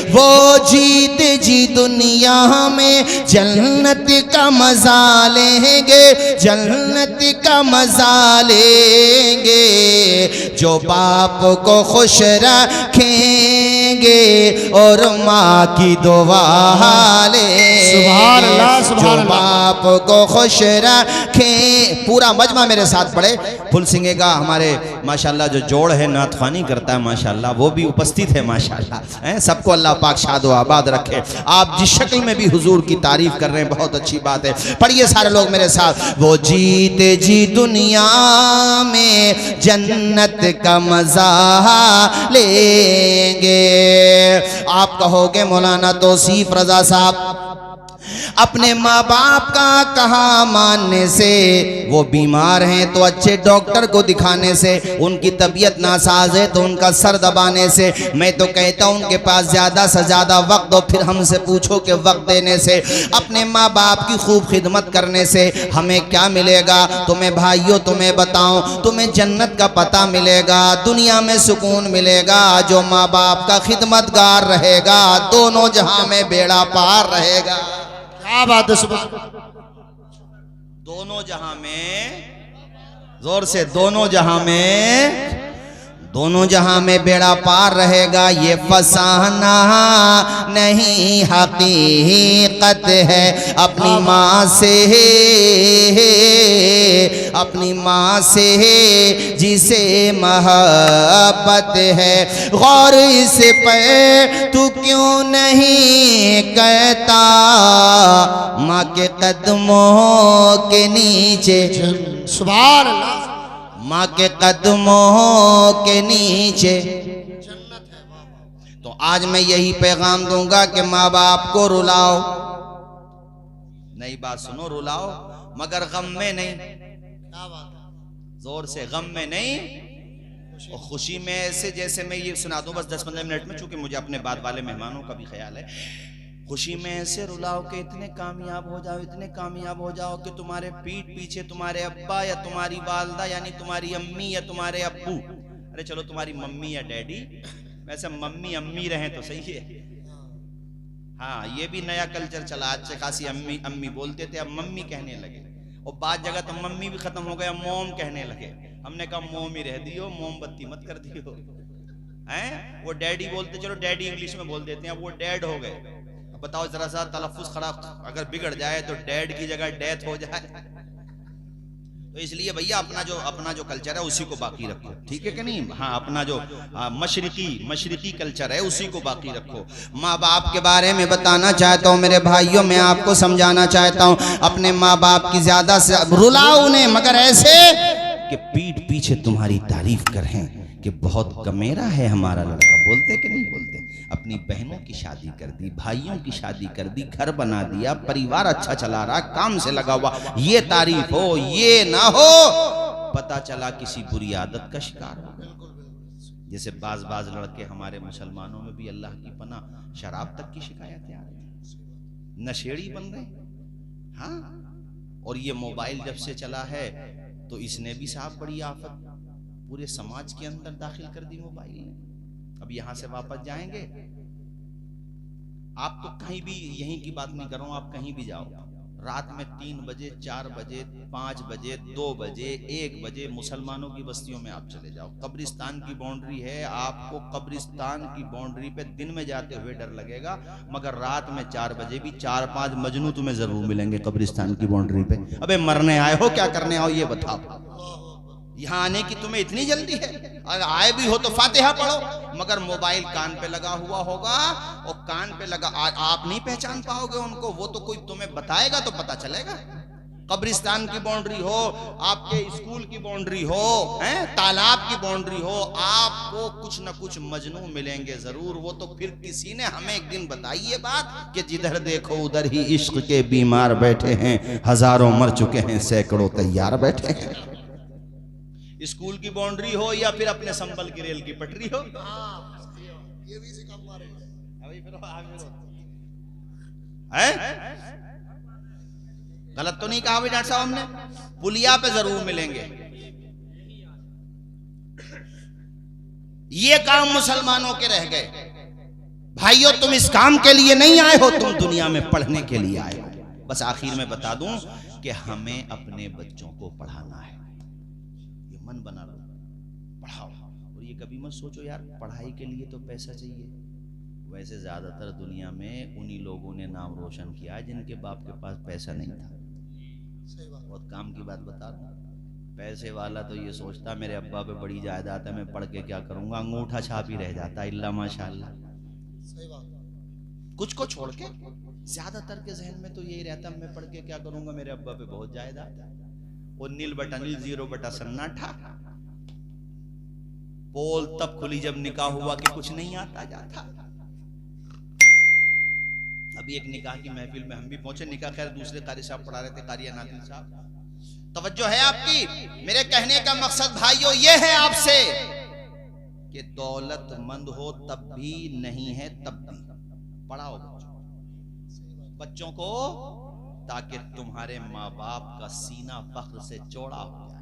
वो जीते जी दुनिया में जन्नत का मजा लेंगे, जन्नत का मजा लेंगे। जो बाप को खुश रखेंगे और माँ की दुआ लेंगे। सुभान अल्लाह, सुभान जो अल्लाह। बाप को खुश रखें। पूरा मजमा मेरे साथ पढ़े। फुल सिंगे का हमारे माशाल्लाह जो जोड़ है नातखानी करता है माशाल्लाह, वो भी उपस्थित है माशाल्लाह। सबको अल्लाह पाक शाद व आबाद रखे। आप जिस शक्ल में भी हुजूर की तारीफ कर रहे हैं बहुत अच्छी बात है। पढ़िए सारे लोग मेरे साथ। वो जीते जी दुनिया में जन्नत का मजा लेंगे। आप कहोगे मौलाना तौसीफ रजा साहब, अपने माँ बाप का कहा मानने से, वो बीमार हैं तो अच्छे डॉक्टर को दिखाने से, उनकी तबीयत नासाज है तो उनका सर दबाने से। मैं तो कहता हूँ उनके पास ज़्यादा से ज़्यादा वक्त दो, फिर हमसे पूछो कि वक्त देने से, अपने माँ बाप की खूब खिदमत करने से हमें क्या मिलेगा? तुम्हें भाइयों तुम्हें बताऊं, तुम्हें जन्नत का पता मिलेगा, दुनिया में सुकून मिलेगा। जो माँ बाप का खिदमतगार रहेगा दोनों जहां में बेड़ा पार रहेगा। क्या बात है, सुभान। दोनों जहां में, जोर से, दोनों जहां में, दोनों जहां में बेड़ा पार रहेगा। ये फसाना नहीं हकीकत है। अपनी माँ से, अपनी माँ से जिसे मोहब्बत है, गौर इस पर तू क्यों नहीं कहता? माँ के कदमों के नीचे, सुभान अल्लाह, माँ के कदमों के नीचे। तो आज मैं यही पैगाम दूंगा कि माँ बाप को रुलाओ, नई बात सुनो, रुलाओ मगर गम में नहीं। क्या बात है, जोर से, गम में नहीं और खुशी में। ऐसे जैसे मैं ये सुना दूं बस 10-15 मिनट में, चूंकि मुझे अपने बाद वाले मेहमानों का भी ख्याल है। खुशी में ऐसे रुलाओ कि इतने कामयाब हो जाओ, इतने कामयाब हो जाओ कि तुम्हारे पीठ पीछे तुम्हारे अब्बा या तुम्हारी वालदा यानी तुम्हारी अम्मी या तुम्हारे अब्बू, अरे चलो तुम्हारी मम्मी या डैडी, वैसे मम्मी अम्मी रहे तो सही है। हाँ, ये भी नया कल्चर चला। आज से खासी अम्मी अम्मी बोलते थे, अब मम्मी कहने लगे। और बाद जगह तो मम्मी भी खत्म हो गया, मोम कहने लगे। हमने कहा मोम ही रह दियो, मोमबत्ती मत कर दियो। हैं, वो डैडी बोलते, चलो डैडी इंग्लिश में बोल देते हैं, अब वो डैड हो गए। बताओ जरा सा तलफ्फुज़ खराब अगर बिगड़ जाए तो डैड की जगह डेथ हो जाए। तो इसलिए भैया अपना जो कल्चर है उसी को बाकी रखो, ठीक है कि नहीं? हाँ, अपना जो मशरिकी कल्चर है उसी को बाकी रखो। माँ बाप के बारे में बताना चाहता हूँ मेरे भाइयों, मैं आपको समझाना चाहता हूँ, अपने माँ बाप की ज्यादा से रुलाओ उन्हें, मगर ऐसे कि पीठ पीछे तुम्हारी तारीफ करें कि बहुत कमेरा है हमारा लड़का। बोलते कि नहीं बोलते? अपनी बहनों की शादी कर दी, भाइयों की शादी कर दी, घर बना दिया, परिवार अच्छा चला रहा, काम से लगा हुआ, ये तारीफ हो, ये ना हो पता चला किसी बुरी आदत का शिकार हो गया। जैसे बाज लड़के हमारे मुसलमानों में भी अल्लाह की पनाह शराब तक की शिकायतें आ रही, नशेड़ी बन रहे। हाँ, और ये मोबाइल जब से चला है तो इसने भी साहब बड़ी आफत पूरे समाज के अंदर दाखिल कर दी मोबाइल ने। अब यहां से वापस जाएंगे, आप तो कहीं भी, यहीं की बात नहीं कर रहा हूं, आप कहीं भी जाओ, रात में 3 बजे 4 बजे 5 बजे 2 बजे 1 बजे मुसलमानों की बस्तियों में आप चले जाओ, कब्रिस्तान की बाउंड्री है, आपको कब्रिस्तान की बाउंड्री पे दिन में जाते हुए डर लगेगा, मगर रात में 4 बजे भी 4-5 मजनू तुम्हें जरूर मिलेंगे कब्रिस्तान की बाउंड्री पे। अबे मरने आए हो, क्या करने आओ ये बताओ? यहाँ आने की तुम्हें इतनी जल्दी है? अगर आए भी हो तो फातिहा पढ़ो, मगर मोबाइल कान पे लगा हुआ होगा, और कान पे लगा आप नहीं पहचान पाओगे उनको, वो तो कोई तुम्हें बताएगा तो पता चलेगा। कब्रिस्तान की बाउंड्री हो, आपके स्कूल की बाउंड्री हो, हैं, तालाब की बाउंड्री हो, आपको कुछ न कुछ मजनू मिलेंगे जरूर। वो तो फिर किसी ने हमें एक दिन बताई ये बात कि जिधर देखो उधर ही इश्क के बीमार बैठे हैं, हजारों मर चुके हैं, सैकड़ों तैयार बैठे हैं। स्कूल की बाउंड्री हो या फिर अपने संबल की रेल की पटरी हो, ये भी सिकम मारे है? गलत तो नहीं कहा भाई डॉक्टर साहब हमने? पुलिया पे जरूर मिलेंगे। ये काम मुसलमानों के रह गए। भाइयों तुम इस काम के लिए नहीं आए हो, तुम दुनिया में पढ़ने के लिए आए हो। बस आखिर में बता दूं कि हमें अपने बच्चों को पढ़ाना है। ये मन बना लो, पढ़ाओ। और ये कभी मत सोचो यार पढ़ाई के लिए तो पैसा चाहिए। वैसे ज्यादातर दुनिया में उन्हीं लोगों ने नाम रोशन किया है जिनके बाप के पास पैसा नहीं था। बहुत काम की बात बता रहा हूं। पैसे वाला तो ये सोचता मेरे अब्बा पे बड़ी जायदाद है, मैं पढ़ के क्या करूंगा, अंगूठा छाप ही रह जाता इल्ला माशाल्लाह। कुछ को छोड़ के ज्यादातर के जहन में तो यही रहता मैं पढ़ के क्या करूंगा, मेरे अब्बा पे बहुत जायदाद है। वो नील बटा नील, जीरो बटा सन्नाटा। पोल तब खुली जब निकाह हुआ कि कुछ नहीं आता जाता। अभी एक निकाह की महफिल में हम भी पहुंचे, निकाह खैर दूसरे कारी साहब पढ़ा रहे थे, कारिया नादिल साहब। तवज्जो है आपकी। मेरे कहने का मकसद भाइयों ये है आपसे कि दौलतमंद हो तब भी, नहीं है तब भी पढ़ाओ बच्चों को, ताकि तुम्हारे माँ बाप का सीना फख्र से चौड़ा हो जाए।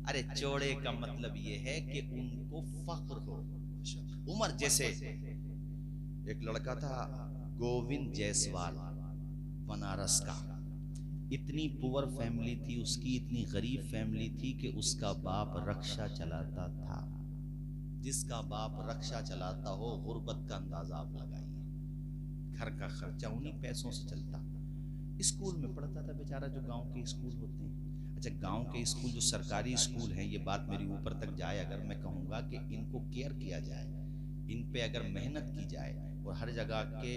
अरे चौड़े का मतलब ये है कि उनको फख्र हो। उमर जैसे एक लड़का था गोविंद जायसवाल, बनारस का। इतनी पुअर फैमिली थी उसकी, इतनी गरीब फैमिली थी कि उसका बाप रक्षा चलाता था। जिसका बाप रक्षा चलाता हो, गुर्बत का अंदाजा आप लगाइए। घर का खर्चा उन्हीं पैसों से चलता। स्कूल में पढ़ता था बेचारा, जो गांव के स्कूल होते हैं। अच्छा, गांव के स्कूल जो सरकारी स्कूल हैं, ये बात मेरी ऊपर तक जाए अगर मैं कहूँगा कि इनको केयर किया जाए, इन पे अगर मेहनत की जाए और हर जगह के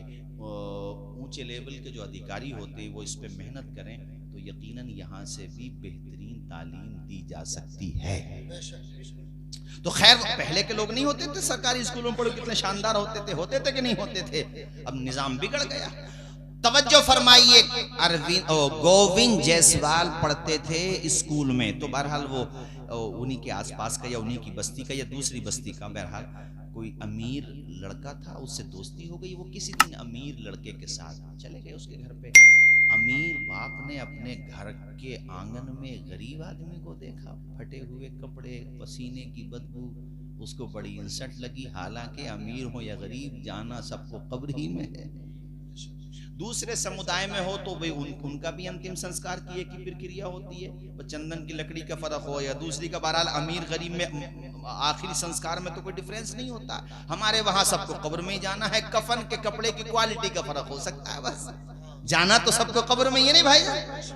ऊंचे लेवल के जो अधिकारी होते हैं वो इस पे मेहनत करें, तो यकीनन यहाँ से भी बेहतरीन तालीम दी जा सकती है। तो खैर पहले के लोग नहीं होते थे सरकारी स्कूलों में पढ़ो, कितने शानदार होते थे कि नहीं होते थे। अब निजाम बिगड़ गया। तवज्जो फरमाइए, गोविंद जायसवाल पढ़ते थे स्कूल में। तो बहरहाल वो उन्हीं के आसपास का या उन्हीं की बस्ती का या दूसरी बस्ती का बहरहाल कोई अमीर लड़का था, उससे दोस्ती हो गई। वो किसी दिन अमीर लड़के के साथ चले गए उसके घर पे। अमीर बाप ने अपने घर के आंगन में गरीब आदमी को देखा, फटे हुए कपड़े, पसीने की बदबू, उसको बड़ी इंसल्ट लगी। हालांकि अमीर हो या गरीब, जाना सबको कब्र ही में है। दूसरे समुदाय में हो तो भाई उनका भी अंतिम संस्कार की एक ही प्रक्रिया होती है। चंदन की लकड़ी का फर्क हो या दूसरी का, बहरहाल अमीर गरीब में आखिरी संस्कार में तो कोई डिफरेंस नहीं होता। हमारे वहां सबको कब्र में ही जाना है। कफन के कपड़े की क्वालिटी का फर्क हो सकता है, बस जाना तो सबको कब्र में ही नहीं भाई,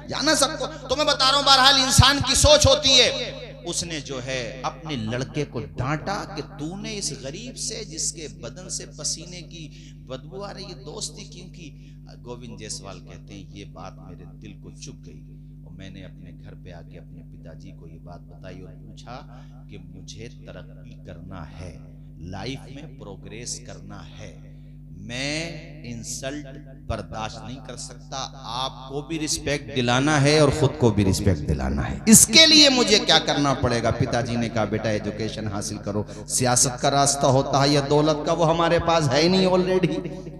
जाना सबको। तो मैं बता रहा हूं बहरहाल इंसान की सोच होती है। उसने जो है अपने लड़के को डांटा कि तूने इस गरीब से जिसके बदन से पसीने की बदबू आ रही है दोस्ती क्यों की। गोविंद जायसवाल कहते हैं ये बात मेरे दिल को चुभ गई और मैंने अपने घर पे आके अपने पिताजी को ये बात बताई और पूछा कि मुझे तरक्की करना है, लाइफ में प्रोग्रेस करना है, मैं इंसल्ट बर्दाश्त नहीं कर सकता। आपको भी रिस्पेक्ट दिलाना है और खुद को भी रिस्पेक्ट दिलाना है। इसके लिए मुझे क्या करना पड़ेगा। पिताजी ने कहा बेटा एजुकेशन हासिल करो, सियासत का रास्ता होता है या दौलत का, वो हमारे पास है ही नहीं ऑलरेडी।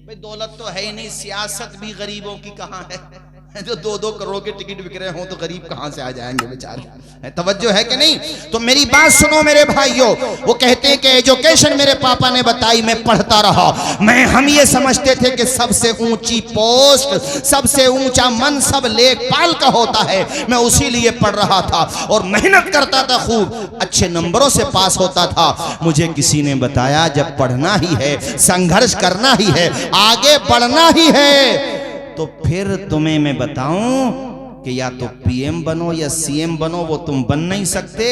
भाई दौलत तो है ही नहीं, सियासत भी गरीबों की कहाँ है। जो 2-2 करोड़ के टिकट बिक रहे हो तो गरीब कहां से आ जाएंगे बेचारे। तवज्जो है कि नहीं। तो मेरी बात सुनो मेरे भाइयों। वो कहते हैं कि एजुकेशन मेरे पापा ने बताई, मैं पढ़ता रहा। हम ये समझते थे कि सबसे ऊंची पोस्ट, सबसे ऊंचा मनसब लेखपाल का होता है। मैं उसी लिए पढ़ रहा था और मेहनत करता था, खूब अच्छे नंबरों से पास होता था। मुझे किसी ने बताया जब पढ़ना ही है, संघर्ष करना ही है, आगे बढ़ना ही है, तो फिर तुम्हें मैं बताऊं कि या तो पीएम बनो या सीएम बनो, वो तुम बन नहीं सकते।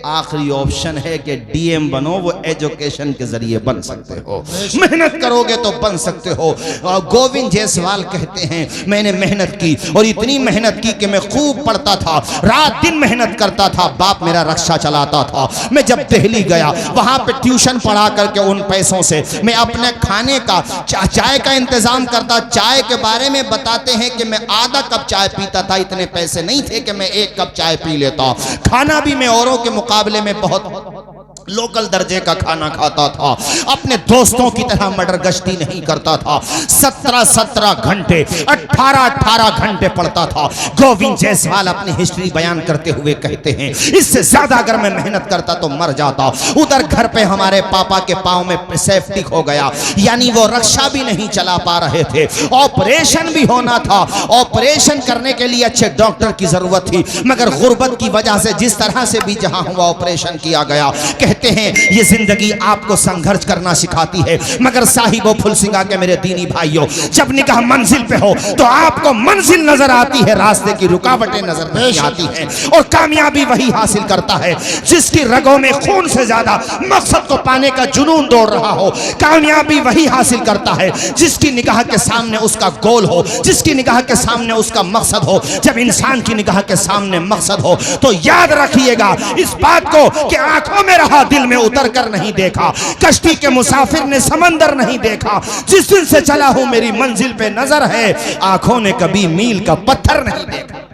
आखिरी ऑप्शन है कि डीएम बनो, वो एजुकेशन के जरिए बन सकते हो। मेहनत करोगे तो बन सकते हो। और गोविंद जायसवाल कहते हैं मैंने मेहनत की और इतनी मेहनत की कि मैं खूब पढ़ता था, रात दिन मेहनत करता था। बाप मेरा रक्षा चलाता था। मैं जब दिल्ली गया वहां पे ट्यूशन पढ़ा करके उन पैसों से मैं अपने खाने का, चाय का इंतजाम करता। चाय के बारे में बताते हैं कि मैं आधा कप चाय पीता था, इतने पैसे नहीं थे कि मैं 1 कप चाय पी लेता। खाना भी मैं औरों के मुकाबले में बहुत लोकल दर्जे का खाना खाता था, अपने दोस्तों की तरह मर्डर गश्ती नहीं करता था, 17-17 घंटे 18-18 घंटे पढ़ता था। गोविंद जायसवाल अपनी हिस्ट्री बयान करते हुए कहते हैं, इससे ज्यादा अगर मैं मेहनत करता तो मर जाता। उधर घर पे हमारे पापा के पांव में सेप्टिक हो गया, यानी वो रक्षा भी नहीं चला पा रहे थे, ऑपरेशन भी होना था, ऑपरेशन करने के लिए अच्छे डॉक्टर की जरूरत थी, मगर गुर्बत की वजह से जिस तरह से भी जहां हुआ ऑपरेशन किया गया। कहते हैं ये जिंदगी आपको संघर्ष करना सिखाती है, मगर साहिबो फुलसिंगा के मेरे दीनी भाइयों, जब निगाह मंजिल पे हो तो आपको मंजिल नजर आती है, रास्ते की रुकावटें नजर नहीं आती हैं। और कामयाबी वही हासिल करता है जिसकी रगों में खून से ज्यादा मकसद को पाने का जुनून दौड़ रहा हो। कामयाबी वही हासिल करता है जिसकी निगाह के सामने उसका गोल हो, जिसकी निगाह के सामने उसका मकसद हो। जब इंसान की निगाह के सामने मकसद हो तो याद रखिएगा इस बात को कि आंखों में रहा, दिल में उतर कर नहीं देखा। कश्ती के मुसाफिर ने समंदर नहीं देखा, जिस दिन से चला हूं मेरी मंजिल पे नजर है, आंखों ने कभी मील का पत्थर नहीं देखा।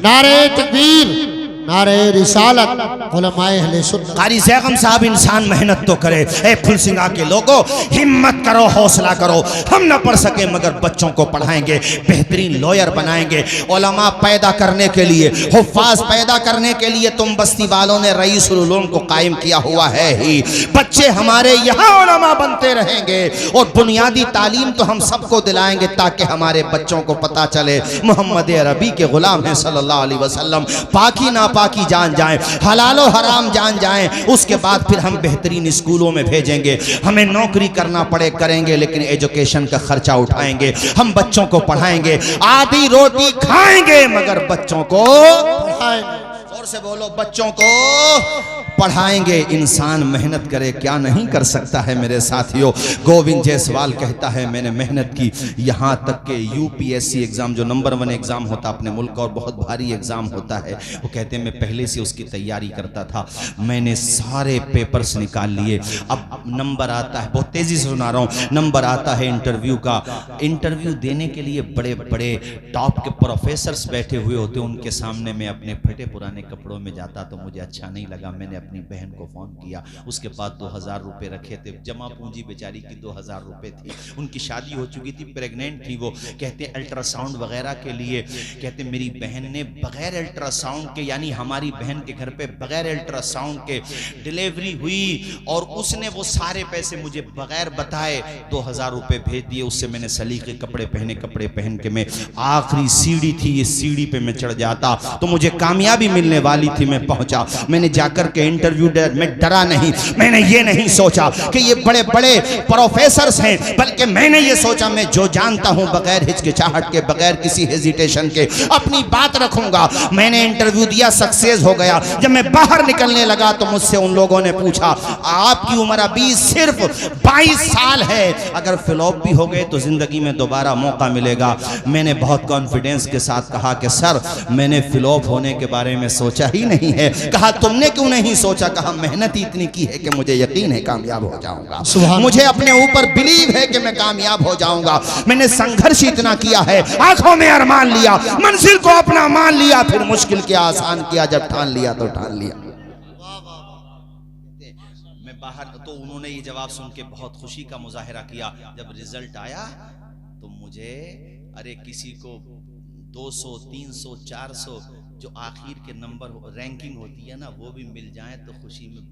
नारे तकबीर, नारे रिसालत, उलमाए अहले सुन्नत। कारी ज़ैगम साहब इंसान मेहनत तो करे। ए फुलसिंगा के लोगों, हिम्मत करो, हौसला करो। हम ना पढ़ सके मगर बच्चों को पढ़ाएंगे, बेहतरीन लॉयर बनाएंगे। उलमा पैदा करने के लिए, हुफ्फाज पैदा करने के लिए तुम बस्ती वालों ने रईसुल उलूम को कायम किया हुआ है ही। बच्चे हमारे यहाँ उलमा बनते रहेंगे और बुनियादी तालीम तो हम सबको दिलाएंगे ताकि हमारे बच्चों को पता चले मोहम्मद अरबी के गुलाम हैं सल्लल्लाहु अलैहि वसल्लम। पाकी ना पाकी जान जाएं, हलालो हराम जान जाएं, उसके बाद फिर हम बेहतरीन स्कूलों में भेजेंगे। हमें नौकरी करना पड़े करेंगे, लेकिन एजुकेशन का खर्चा उठाएंगे, हम बच्चों को पढ़ाएंगे, आधी रोटी खाएंगे मगर बच्चों को पढ़ाएंगे। जोर से बोलो, बच्चों को पढ़ाएंगे। इंसान मेहनत करे क्या नहीं कर सकता है मेरे साथियों। गोविंद जायसवाल कहता है मैंने मेहनत की, यहाँ तक के यूपीएससी एग्जाम जो नंबर 1 एग्जाम होता अपने मुल्क और बहुत भारी एग्जाम होता है, वो कहते हैं मैं पहले से उसकी तैयारी करता था। मैंने सारे पेपर्स निकाल लिए। अब नंबर आता है, बहुत तेजी से सुना रहा हूँ, नंबर आता है इंटरव्यू का। इंटरव्यू देने के लिए बड़े बड़े टॉप के प्रोफेसर्स बैठे हुए होते, उनके सामने मैं अपने फटे पुराने कपड़ों में जाता तो मुझे अच्छा नहीं लगा। मैंने अपनी बहन को फोन किया, उसके पास 2000 रुपए रखे थे, जमा पूंजी बेचारी की 2000 रुपए थी, उनकी शादी हो चुकी थी, प्रेग्नेंट थी वो। कहते अल्ट्रासाउंड वगैरह के लिए, कहते मेरी बहन ने बगैर अल्ट्रासाउंड के, यानी हमारी बहन के घर पे बगैर अल्ट्रासाउंड के डिलीवरी हुई और उसने वो सारे पैसे मुझे बगैर बताए 2000 रुपए भेज दिए। उससे मैंने सलीके कपड़े पहने, कपड़े पहन के मैं आखिरी सीढ़ी थी, ये सीढ़ी पे मैं चढ़ जाता तो मुझे कामयाबी मिलने वाली थी। मैं पहुंचा, मैंने जाकर के इंटरव्यू मैं डरा नहीं, मैंने ये नहीं सोचा कि ये बड़े बड़े प्रोफेसर्स हैं, बल्कि मैंने ये सोचा मैं जो जानता हूं बगैर हिचकिचाहट के, बगैर किसी हेजिटेशन के अपनी बात रखूंगा। मैंने इंटरव्यू दिया, सक्सेस हो गया। जब मैं बाहर निकलने लगा तो मुझसे उन लोगों ने पूछा आपकी उम्र अभी सिर्फ 22 साल है, अगर फ्लॉप भी हो गए तो जिंदगी में दोबारा मौका मिलेगा। मैंने बहुत कॉन्फिडेंस के साथ कहा कि सर मैंने फ्लॉप होने के बारे में सोचा ही नहीं है। कहा तुमने क्यों नहीं सोचा? कहा मेहनत ही इतनी की है कि मुझे यकीन है कामयाब हो जाऊंगा, मुझे अपने ऊपर बिलीव है कि मैं कामयाब हो जाऊंगा। मैंने संघर्ष इतना किया है, आंखों में अरमान लिया, मंजिल को अपना मान लिया, फिर मुश्किल के आसान किया, जब ठान लिया तो ठान लिया। मैं बाहर तो उन्होंने ये जवाब सुन के बहुत खुशी का मुजाहिरा किया। जब रिजल्ट आया तो मुझे, अरे किसी को 200, 300, 400 जो आखिर के नंबर रैंकिंग होती है ना, वो भी मिल जाए तो खुशी में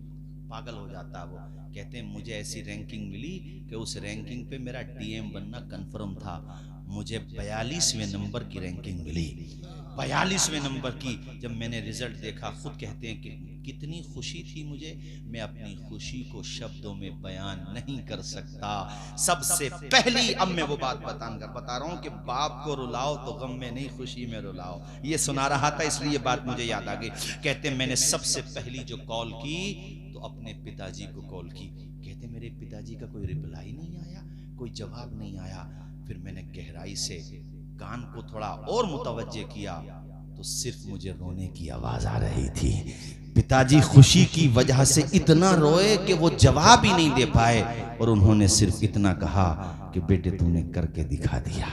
पागल हो जाता है वो। कहते हैं मुझे ऐसी रैंकिंग मिली कि उस रैंकिंग पे मेरा डीएम बनना कंफर्म था। मुझे 42वें नंबर की रैंकिंग मिली, 42वें नंबर की। जब मैंने रिजल्ट देखा, खुद कहते हैं कि कितनी खुशी थी मुझे, मैं अपनी खुशी को शब्दों में बयान नहीं कर सकता। सबसे पहली, अब मैं वो बात बता रहा हूँ कि बाप को रुलाओ तो गम में नहीं, खुशी में रुलाओ। ये सुना रहा था इसलिए ये बात मुझे याद आ गई। कहते मैंने सबसे पहली जो कॉल की तो अपने पिताजी को कॉल की। कहते मेरे पिताजी का कोई रिप्लाई नहीं आया, कोई जवाब नहीं आया। फिर मैंने गहराई से कान को थोड़ा और मुतवज्जे किया तो सिर्फ मुझे रोने की आवाज आ रही थी। पिताजी खुशी की वजह से इतना रोए कि वो जवाब ही नहीं दे पाए, और उन्होंने सिर्फ इतना कहा कि बेटे तुमने करके दिखा दिया,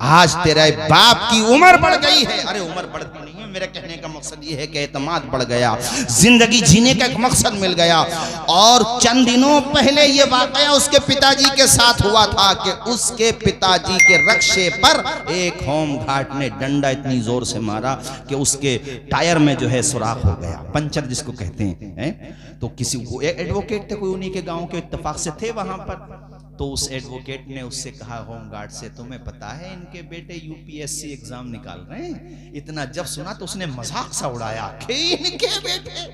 आज तेरे बाप की उम्र बढ़ गई है। अरे उम्र बढ़ती नहीं है, मेरे कहने का मकसद ये है कि एतमाद बढ़ गया, जिंदगी जीने का एक मकसद मिल गया। और चंद दिनों पहले ये वाकया उसके पिताजी के साथ हुआ था कि उसके पिताजी के रक्शे पर एक होमगार्ड ने डंडा इतनी जोर से मारा कि उसके टायर में जो है सुराख हो गया, पंचर जिसको कहते हैं। तो किसी को एडवोकेट थे, कोई उन्हीं के गांव के इत्तेफाक से थे वहां पर। तो उस एडवोकेट ने उससे कहा होमगार्ड से, तुम्हें पता है इनके बेटे यूपीएससी एग्जाम निकाल रहे हैं? इतना जब सुना तो उसने मजाक सा उड़ाया कि इनके बेटे,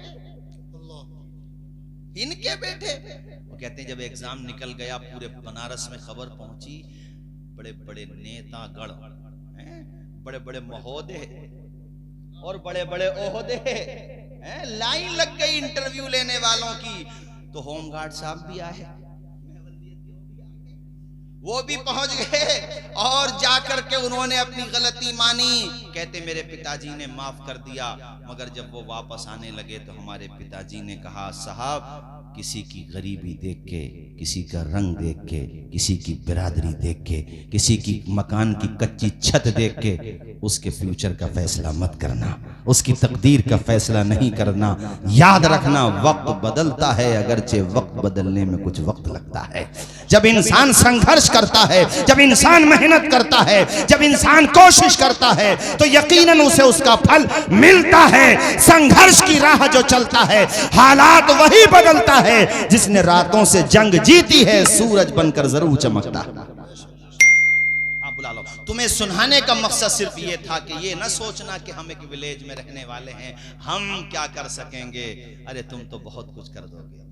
इनके बेटे। वो कहते हैं जब एग्जाम निकल गया, पूरे बनारस में खबर पहुंची, बड़े बड़े नेता गण, बड़े बड़े महोदय और बड़े बड़े ओहदे, लाइन लग गई इंटरव्यू लेने वालों की। तो होमगार्ड साहब भी आए, वो भी पहुंच गए और जाकर के उन्होंने अपनी गलती मानी। कहते मेरे पिताजी ने माफ कर दिया, मगर जब वो वापस आने लगे तो हमारे पिताजी ने कहा, साहब किसी की गरीबी देख के, किसी का रंग देख के, किसी की बिरादरी देख के, किसी की मकान की कच्ची छत देख के उसके फ्यूचर का फैसला मत करना, उसकी तकदीर का फैसला नहीं करना। याद रखना वक्त बदलता है, अगरचे वक्त बदलने में कुछ वक्त लगता है। जब इंसान संघर्ष करता है, जब इंसान मेहनत करता है, जब इंसान कोशिश करता है तो यकीनन उसे उसका फल मिलता है। संघर्ष की राह जो चलता है, हालात वही बदलता है। जिसने रातों से जंग जीती है, सूरज बनकर जरूर चमकता है। हाँ बुला लो। तुम्हें सुनाने का मकसद सिर्फ ये था कि ये ना सोचना कि हम एक विलेज में रहने वाले हैं, हम क्या कर सकेंगे। अरे तुम तो बहुत कुछ कर दोगे।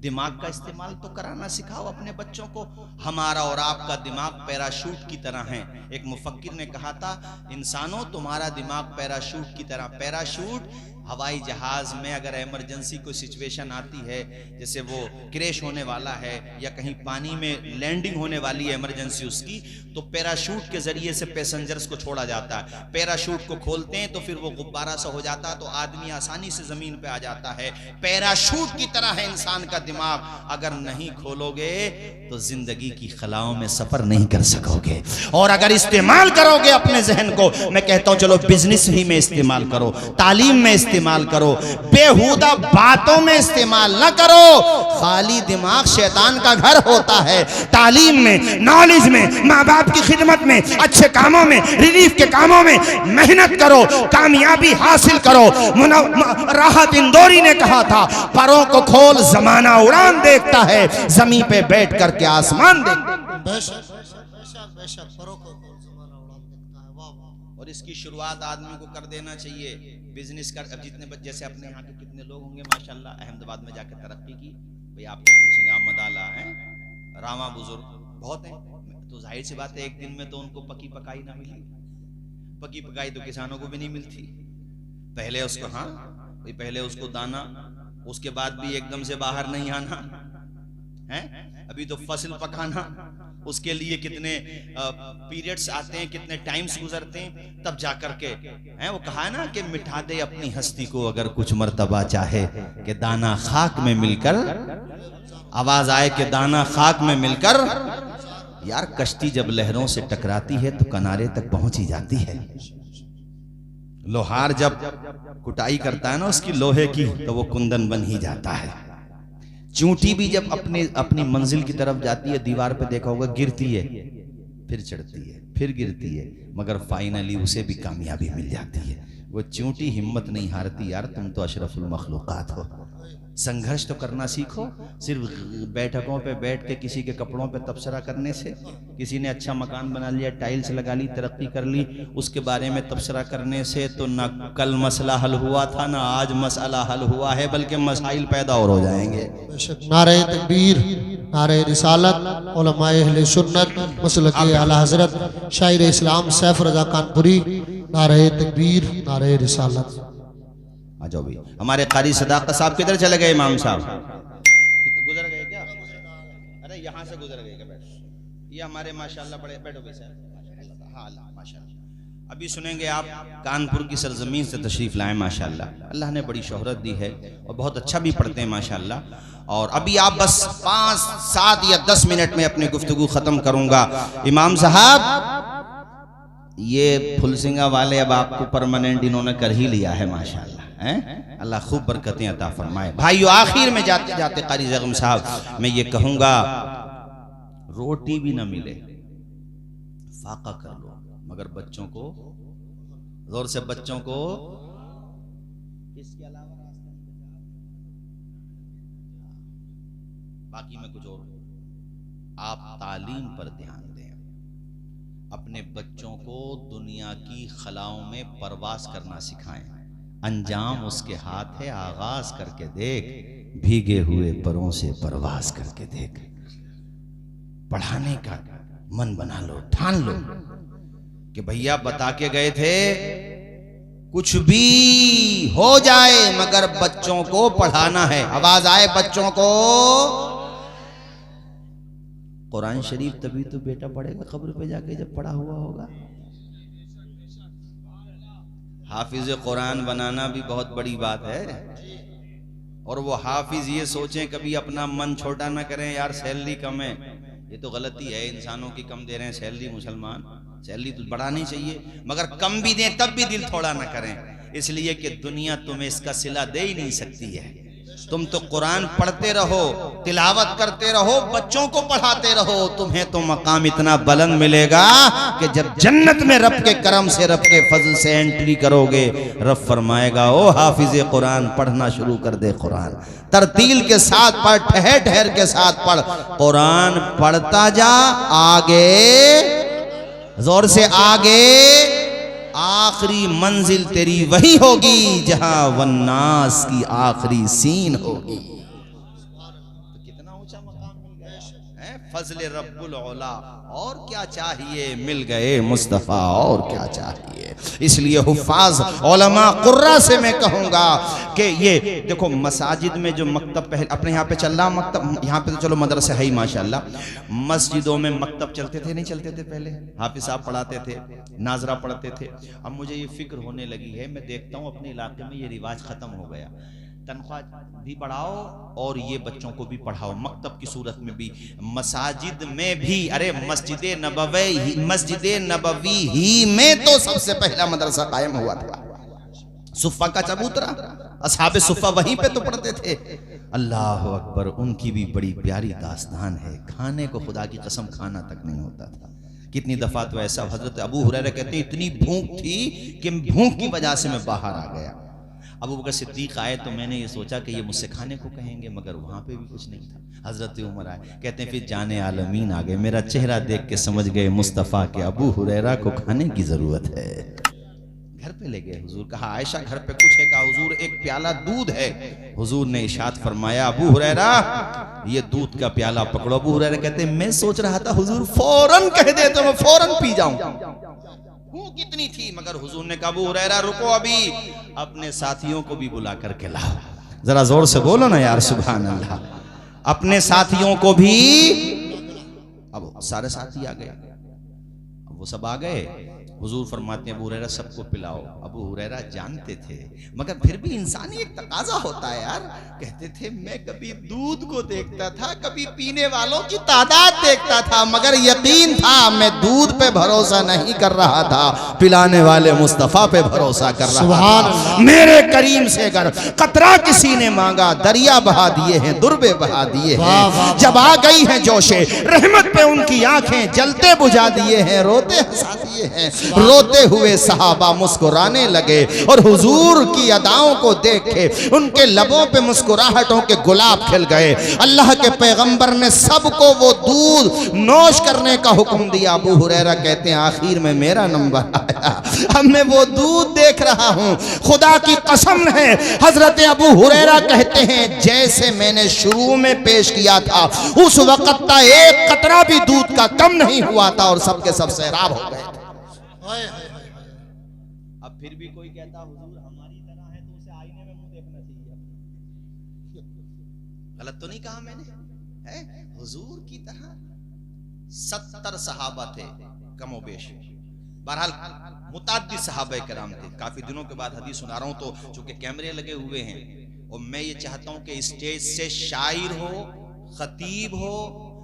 दिमाग का इस्तेमाल तो कराना सिखाओ अपने बच्चों को। हमारा और आपका दिमाग पैराशूट की तरह है। एक मुफक्किर ने कहा था, इंसानों तुम्हारा दिमाग पैराशूट की तरह। पैराशूट हवाई जहाज में अगर इमरजेंसी कोई सिचुएशन आती है, जैसे वो क्रैश होने वाला है या कहीं पानी में लैंडिंग होने वाली है इमरजेंसी उसकी, तो पैराशूट के जरिए से पैसेंजर्स को छोड़ा जाता है। पैराशूट को खोलते हैं तो फिर वो गुब्बारा सा हो जाता है, तो आदमी आसानी से जमीन पे आ जाता है। पैराशूट की तरह है इंसान का दिमाग। अगर नहीं खोलोगे तो जिंदगी की खलाओं में सफर नहीं कर सकोगे, और अगर इस्तेमाल करोगे अपने जहन को, मैं कहता हूं चलो बिजनेस ही में इस्तेमाल करो, तालीम में इस्तेमाल करो, बेहुदा बातों में इस्तेमाल न करो। खाली दिमाग शैतान का घर होता है। तालीम में, नॉलेज में, माँ बाप की खिदमत में, अच्छे कामों में, रिलीफ के कामों में मेहनत करो, कामयाबी हासिल करो। राहत इंदौरी ने कहा था, परों को खोल जमाना उड़ान देखता है, जमीन पे बैठ करके आसमान देखता है। बेशक परों को खोल जमाना उड़ान देखता है। वाह वाह। और इसकी शुरुआत आदमी को कर देना चाहिए। बिजनेस कर, अब जितने बच्चे से अपने यहाँ के कितने लोग होंगे माशाल्लाह, अहमदाबाद में जाकर तरक्की की भाई, आपके पुलिसिंग अहमद आला है, रामा बुजुर्ग बहुत हैं, तो जाहिर सी बात है एक दिन में तो उनको पकी पकाई ना मिली। पकी पकाई तो किसानों को भी नहीं मिलती। पहले उसको, हाँ पहले उसको दाना, उसके बाद भी एकदम से बाहर नहीं आना है। अभी तो फसल पकाना, उसके लिए कितने पीरियड्स आते हैं, कितने टाइम्स गुजरते हैं, तब जाकर के हैं। वो कहा है ना कि मिटा दे अपनी हस्ती को अगर कुछ मर्तबा चाहे, कि दाना खाक में मिलकर, आवाज आए कि दाना खाक में मिलकर। यार कश्ती जब लहरों से टकराती है तो किनारे तक पहुंच ही जाती है। लोहार जब कुटाई करता है ना उसकी लोहे की, तो वो कुंदन बन ही जाता है। चूंटी भी जब अपनी मंजिल की तरफ जाती है, दीवार पे देखा होगा, गिरती है, फिर चढ़ती है, फिर गिरती है, मगर फाइनली उसे भी कामयाबी मिल जाती है। वो चूंटी हिम्मत नहीं हारती। यार तुम तो अशरफुल मखलूकात हो। संघर्ष तो करना सीखो। सिर्फ बैठकों पे बैठ के किसी के कपड़ों पे तबसरा करने से, किसी ने अच्छा मकान बना लिया, टाइल्स लगा ली, तरक्की कर ली, उसके बारे में तबसरा करने से तो ना कल मसला हल हुआ था, ना आज मसला हल हुआ है, बल्कि मसाइल पैदा और हो जाएंगे। नारे तकबीर, नारे रिसालत, उलमाए अहले सुन्नत, मसलके आला हजरत शायर इस्लाम सैफ रजा कानपुरी, नारे तकबीर, नारे रिसालत। आ जाओ भाई। हमारे कारी सदाकत साहब किधर चले गए? इमाम साहब गुजर गए क्या? अरे यहाँ से गुजर गए क्या? ये हमारे माशाल्लाह बड़े, बैठो भाई साहब। हाँ माशाल्लाह। अभी सुनेंगे आप कानपुर की सरजमीन से तशरीफ लाए माशाल्लाह। अल्लाह ने बड़ी शोहरत दी है और बहुत अच्छा भी पढ़ते हैं माशाल्लाह। और अभी आप बस 5, 7 या 10 मिनट में अपनी गुफ्तगू खत्म करूंगा। इमाम साहब ये फुलसिंगा वाले अब आपको परमानेंट इन्होंने कर ही लिया है माशाल्लाह, हैं? अल्लाह खूब बरकतें अता फरमाए। भाइयों, आखिर में जाते जाते कारी ज़ग़म साहब मैं ये कहूँगा, रोटी भी ना मिले फाका कर लो, मगर बच्चों को जोर से, बच्चों को इसके अलावा बाकी में कुछ और, आप तालीम पर ध्यान दें, अपने बच्चों को दुनिया की खलाओं में परवास करना सिखाएं। अंजाम उसके हाथ है, आगाज करके देख, भीगे हुए परों से परवास करके देख। पढ़ाने का मन बना लो, ठान लो कि भैया बता के गए थे कुछ भी हो जाए मगर बच्चों को पढ़ाना है। आवाज आए बच्चों को। कुरान शरीफ तभी तो बेटा पढ़ेगा कब्र पे जाके जब पढ़ा हुआ होगा। हाफिज कुरान बनाना भी बहुत बड़ी बात है, और वो हाफिज ये सोचें कभी अपना मन छोटा ना करें, यार सैलरी कम है, ये तो गलती है, इंसानों की कम दे रहे हैं सैलरी, मुसलमान सैलरी तो बढ़ानी चाहिए, मगर कम भी दें तब भी दिल थोड़ा ना करें, इसलिए कि दुनिया तुम्हें इसका सिला दे ही नहीं सकती है। तुम तो कुरान पढ़ते रहो, तिलावत करते रहो, बच्चों को पढ़ाते रहो, तुम्हें तो मकाम इतना बुलंद मिलेगा कि जब जन्नत में रब के करम से, रब के फजल से एंट्री करोगे, रब फरमाएगा ओ हाफिज कुरान पढ़ना शुरू कर दे। कुरान तरतील के साथ पढ़, ठहर ठहर के साथ पढ़, कुरान पढ़ता जा, आगे जोर से आगे, आखिरी मंजिल तेरी वही होगी जहां वन्नास की आखिरी सीन होगी। तो कितना ऊंचा मकाम मिल गया है, फजल रब्बुल औला, और क्या चाहिए, मिल गए मुस्तफा, और क्या चाहिए। इसलिए हुफ्फाज उलमा कुर्रा से मैं कहूंगा कि ये देखो मसाजिद में जो मकतब पहले अपने यहाँ पे चल रहा, मकतब यहाँ पे तो चलो मदरसा है ही माशाल्लाह, मस्जिदों में मकतब चलते थे नहीं चलते थे? पहले हाफिज साहब पढ़ाते थे, नाजरा पढ़ते थे। अब मुझे ये फिक्र होने लगी है, मैं देखता हूँ अपने इलाके में ये रिवाज खत्म हो गया, तनख्वाह भी बढ़ाओ और ये बच्चों को भी पढ़ाओ, मकतब की सूरत में भी, मसाजिद में भी। अरे मस्जिद नबवी ही में तो सबसे पहला मदरसा कायम हुआ था, सुफ़ा का चबूतरा, असहाबे सुफ़ा वहीं पे तो पढ़ते थे। अल्लाह अकबर, उनकी भी बड़ी प्यारी दास्तान है, खाने को खुदा की कसम खाना तक नहीं होता था। कितनी दफा तो ऐसा, हजरत अबू हुरैरा कहते हैं इतनी भूख थी कि भूख की वजह से मैं बाहर आ गया। अबू बकर सिद्दीक आए तो मैंने ये सोचा कि ये मुझसे खाने को कहेंगे, मगर वहाँ पे भी कुछ नहीं था। हजरत उमर आए, कहते हैं फिर जाने आलमीन आ गए, मेरा चेहरा देख के समझ गए मुस्तफ़ा के अबू हुरैरा को खाने की ज़रूरत है। घर पे ले गए, हुजूर कहा आयशा घर पे कुछ है? कहा हुजूर एक प्याला दूध है। हुजूर ने इरशाद फरमाया अबू हुरैरा ये दूध का प्याला पकड़ो। अबू हुरैरा कहते हैं मैं सोच रहा था हुजूर फौरन कह दे तो मैं फौरन पी जाऊं, भूख कितनी थी। मगर हुजूर ने कहा अबू हुरैरा रुको, अभी अपने साथियों को भी बुला करके लाओ। जरा जोर से बोलो ना यार सुभान अल्लाह। अपने साथियों को भी, अब सारे साथी आ गए, अब वो सब आ गए। हुजूर फरमाते हैं अबू हुरैरा सबको पिलाओ। अबू हुरैरा जानते थे, मगर फिर भी इंसानी एक तकाजा होता है यार। कहते थे मैं कभी दूध को देखता था, कभी पीने वालों की तादाद देखता था, मगर यकीन था मैं दूध पे भरोसा नहीं कर रहा था, पिलाने वाले मुस्तफा पे भरोसा कर रहा था। मेरे करीम से अगर कतरा किसी ने मांगा, दरिया बहा दिए हैं, दुर्बे बहा दिए हैं। जब आ गई हैं जोशे रहमत पे उनकी आंखें जलते बुझा दिए हैं, रोते हंसा दिए हैं। रोते हुए सहाबा मुस्कुराने लगे और हुजूर की अदाओं को देख के उनके लबों पे मुस्कुराहटों के गुलाब खिल गए। अल्लाह के पैगंबर ने सबको वो दूध नोश करने का हुक्म दिया। अबू हुरैरा कहते हैं आखिर में मेरा नंबर आया, अब मैं वो दूध देख रहा हूँ, खुदा की कसम है। हजरत अबू हुरैरा कहते हैं जैसे मैंने शुरू में पेश किया था उस वक्त का एक कतरा भी दूध का कम नहीं हुआ था और सबके सब सैराब हो गए थे। अब फिर भी कोई कहता हुजूर हमारी तरह है तो उसे आईने में मुंह देखना चाहिए। गलत तो नहीं कहा मैंने? है हुजूर की तरह 70 सहाबा थे कमोबेश, बहरहाल मुताद्दिद सहाबा किराम थे। काफी दिनों के बाद हदीस सुना रहा हूं तो चूंकि कैमरे लगे हुए हैं और मैं ये चाहता हूं कि स्टेज से शायर हो, खतीब हो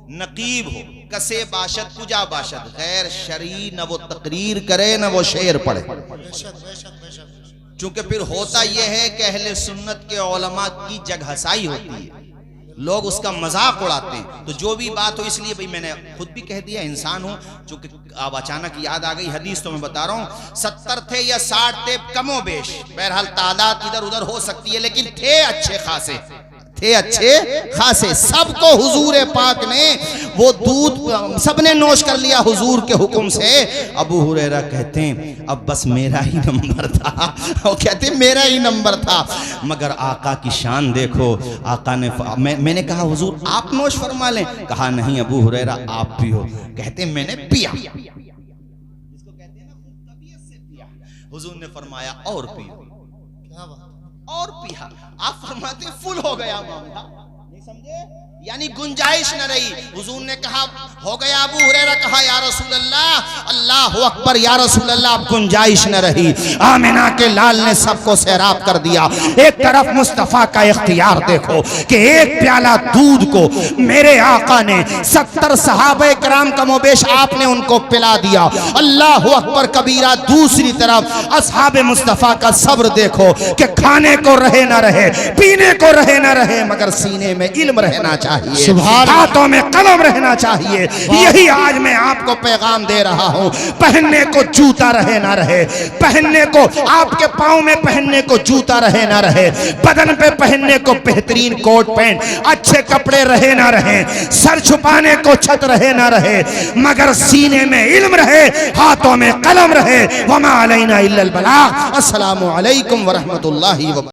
नकीब हो, कसे बाशद कुजा बाशद, गैर शरी न वो तकरीर करे न वो शेर पढ़े। चूंकि फिर होता यह है कि अहले सुन्नत के उलमा की जगहसाई होती है, लोग उसका मजाक उड़ाते हैं। तो जो भी बात हो, इसलिए भाई मैंने खुद भी कह दिया, इंसान हूं, चूंकि अब अचानक याद आ गई हदीस, तो मैं बता रहा हूं 70 थे या 60 थे, कमो बेश, बहरहाल तादाद इधर उधर हो सकती है, लेकिन थे अच्छे खासे, थे अच्छे खासे। सबको हुजूर पाक ने वो दूध सबने नोश कर लिया हुजूर के हुक्म से। अबू हुरैरा कहते हैं अब बस मेरा ही नंबर था, वो कहते हैं मेरा ही नंबर था, मगर आका की शान देखो। आका ने मैंने कहा हुजूर आप नोश फरमा लें, कहा नहीं अबू हुरैरा आप पियो। कहते हैं मैंने पिया, जिसको कहते हैं ना तबीयत से पिया। हुजूर ने फरमाया और पियो, क्या बात, और पिया। आप फरमाते फुल हो गया मामला, नहीं समझे, यानी गुंजाइश न रही। हुजूर ने कहा हो गया, अबू हुरैरा कहा या रसूल अल्लाह, अल्लाहु अकबर, या रसूल अल्लाह, अब गुंजाइश न रही। आमिना के लाल ने सबको सैराब कर दिया। एक तरफ मुस्तफा का इख्तियार देखो कि एक प्याला दूध को मेरे आका ने 70 सहाबे कराम कमोबेश आपने उनको पिला दिया, अल्लाहु अकबर कबीरा। दूसरी तरफ असहाबे मुस्तफा का सब्र देखो कि खाने को रहे ना रहे, पीने को रहे ना रहे, मगर सीने में इल्म रहना चाहिए, हाथों में कलम रहना चाहिए। यही आज मैं आपको पैगाम दे रहा हूं। पहनने को जूता रहे ना रहे, पहनने को आपके पांव में पहनने को जूता रहे ना रहे, बदन पे पहनने को बेहतरीन कोट पैंट अच्छे कपड़े रहे ना रहे, सर छुपाने को छत रहे ना रहे, मगर सीने में इल्म रहे, हाथों में कलम रहे। वमा अलैना इल्लल बलाग। अस्सलामु अलैकुम व रहमतुल्लाहि व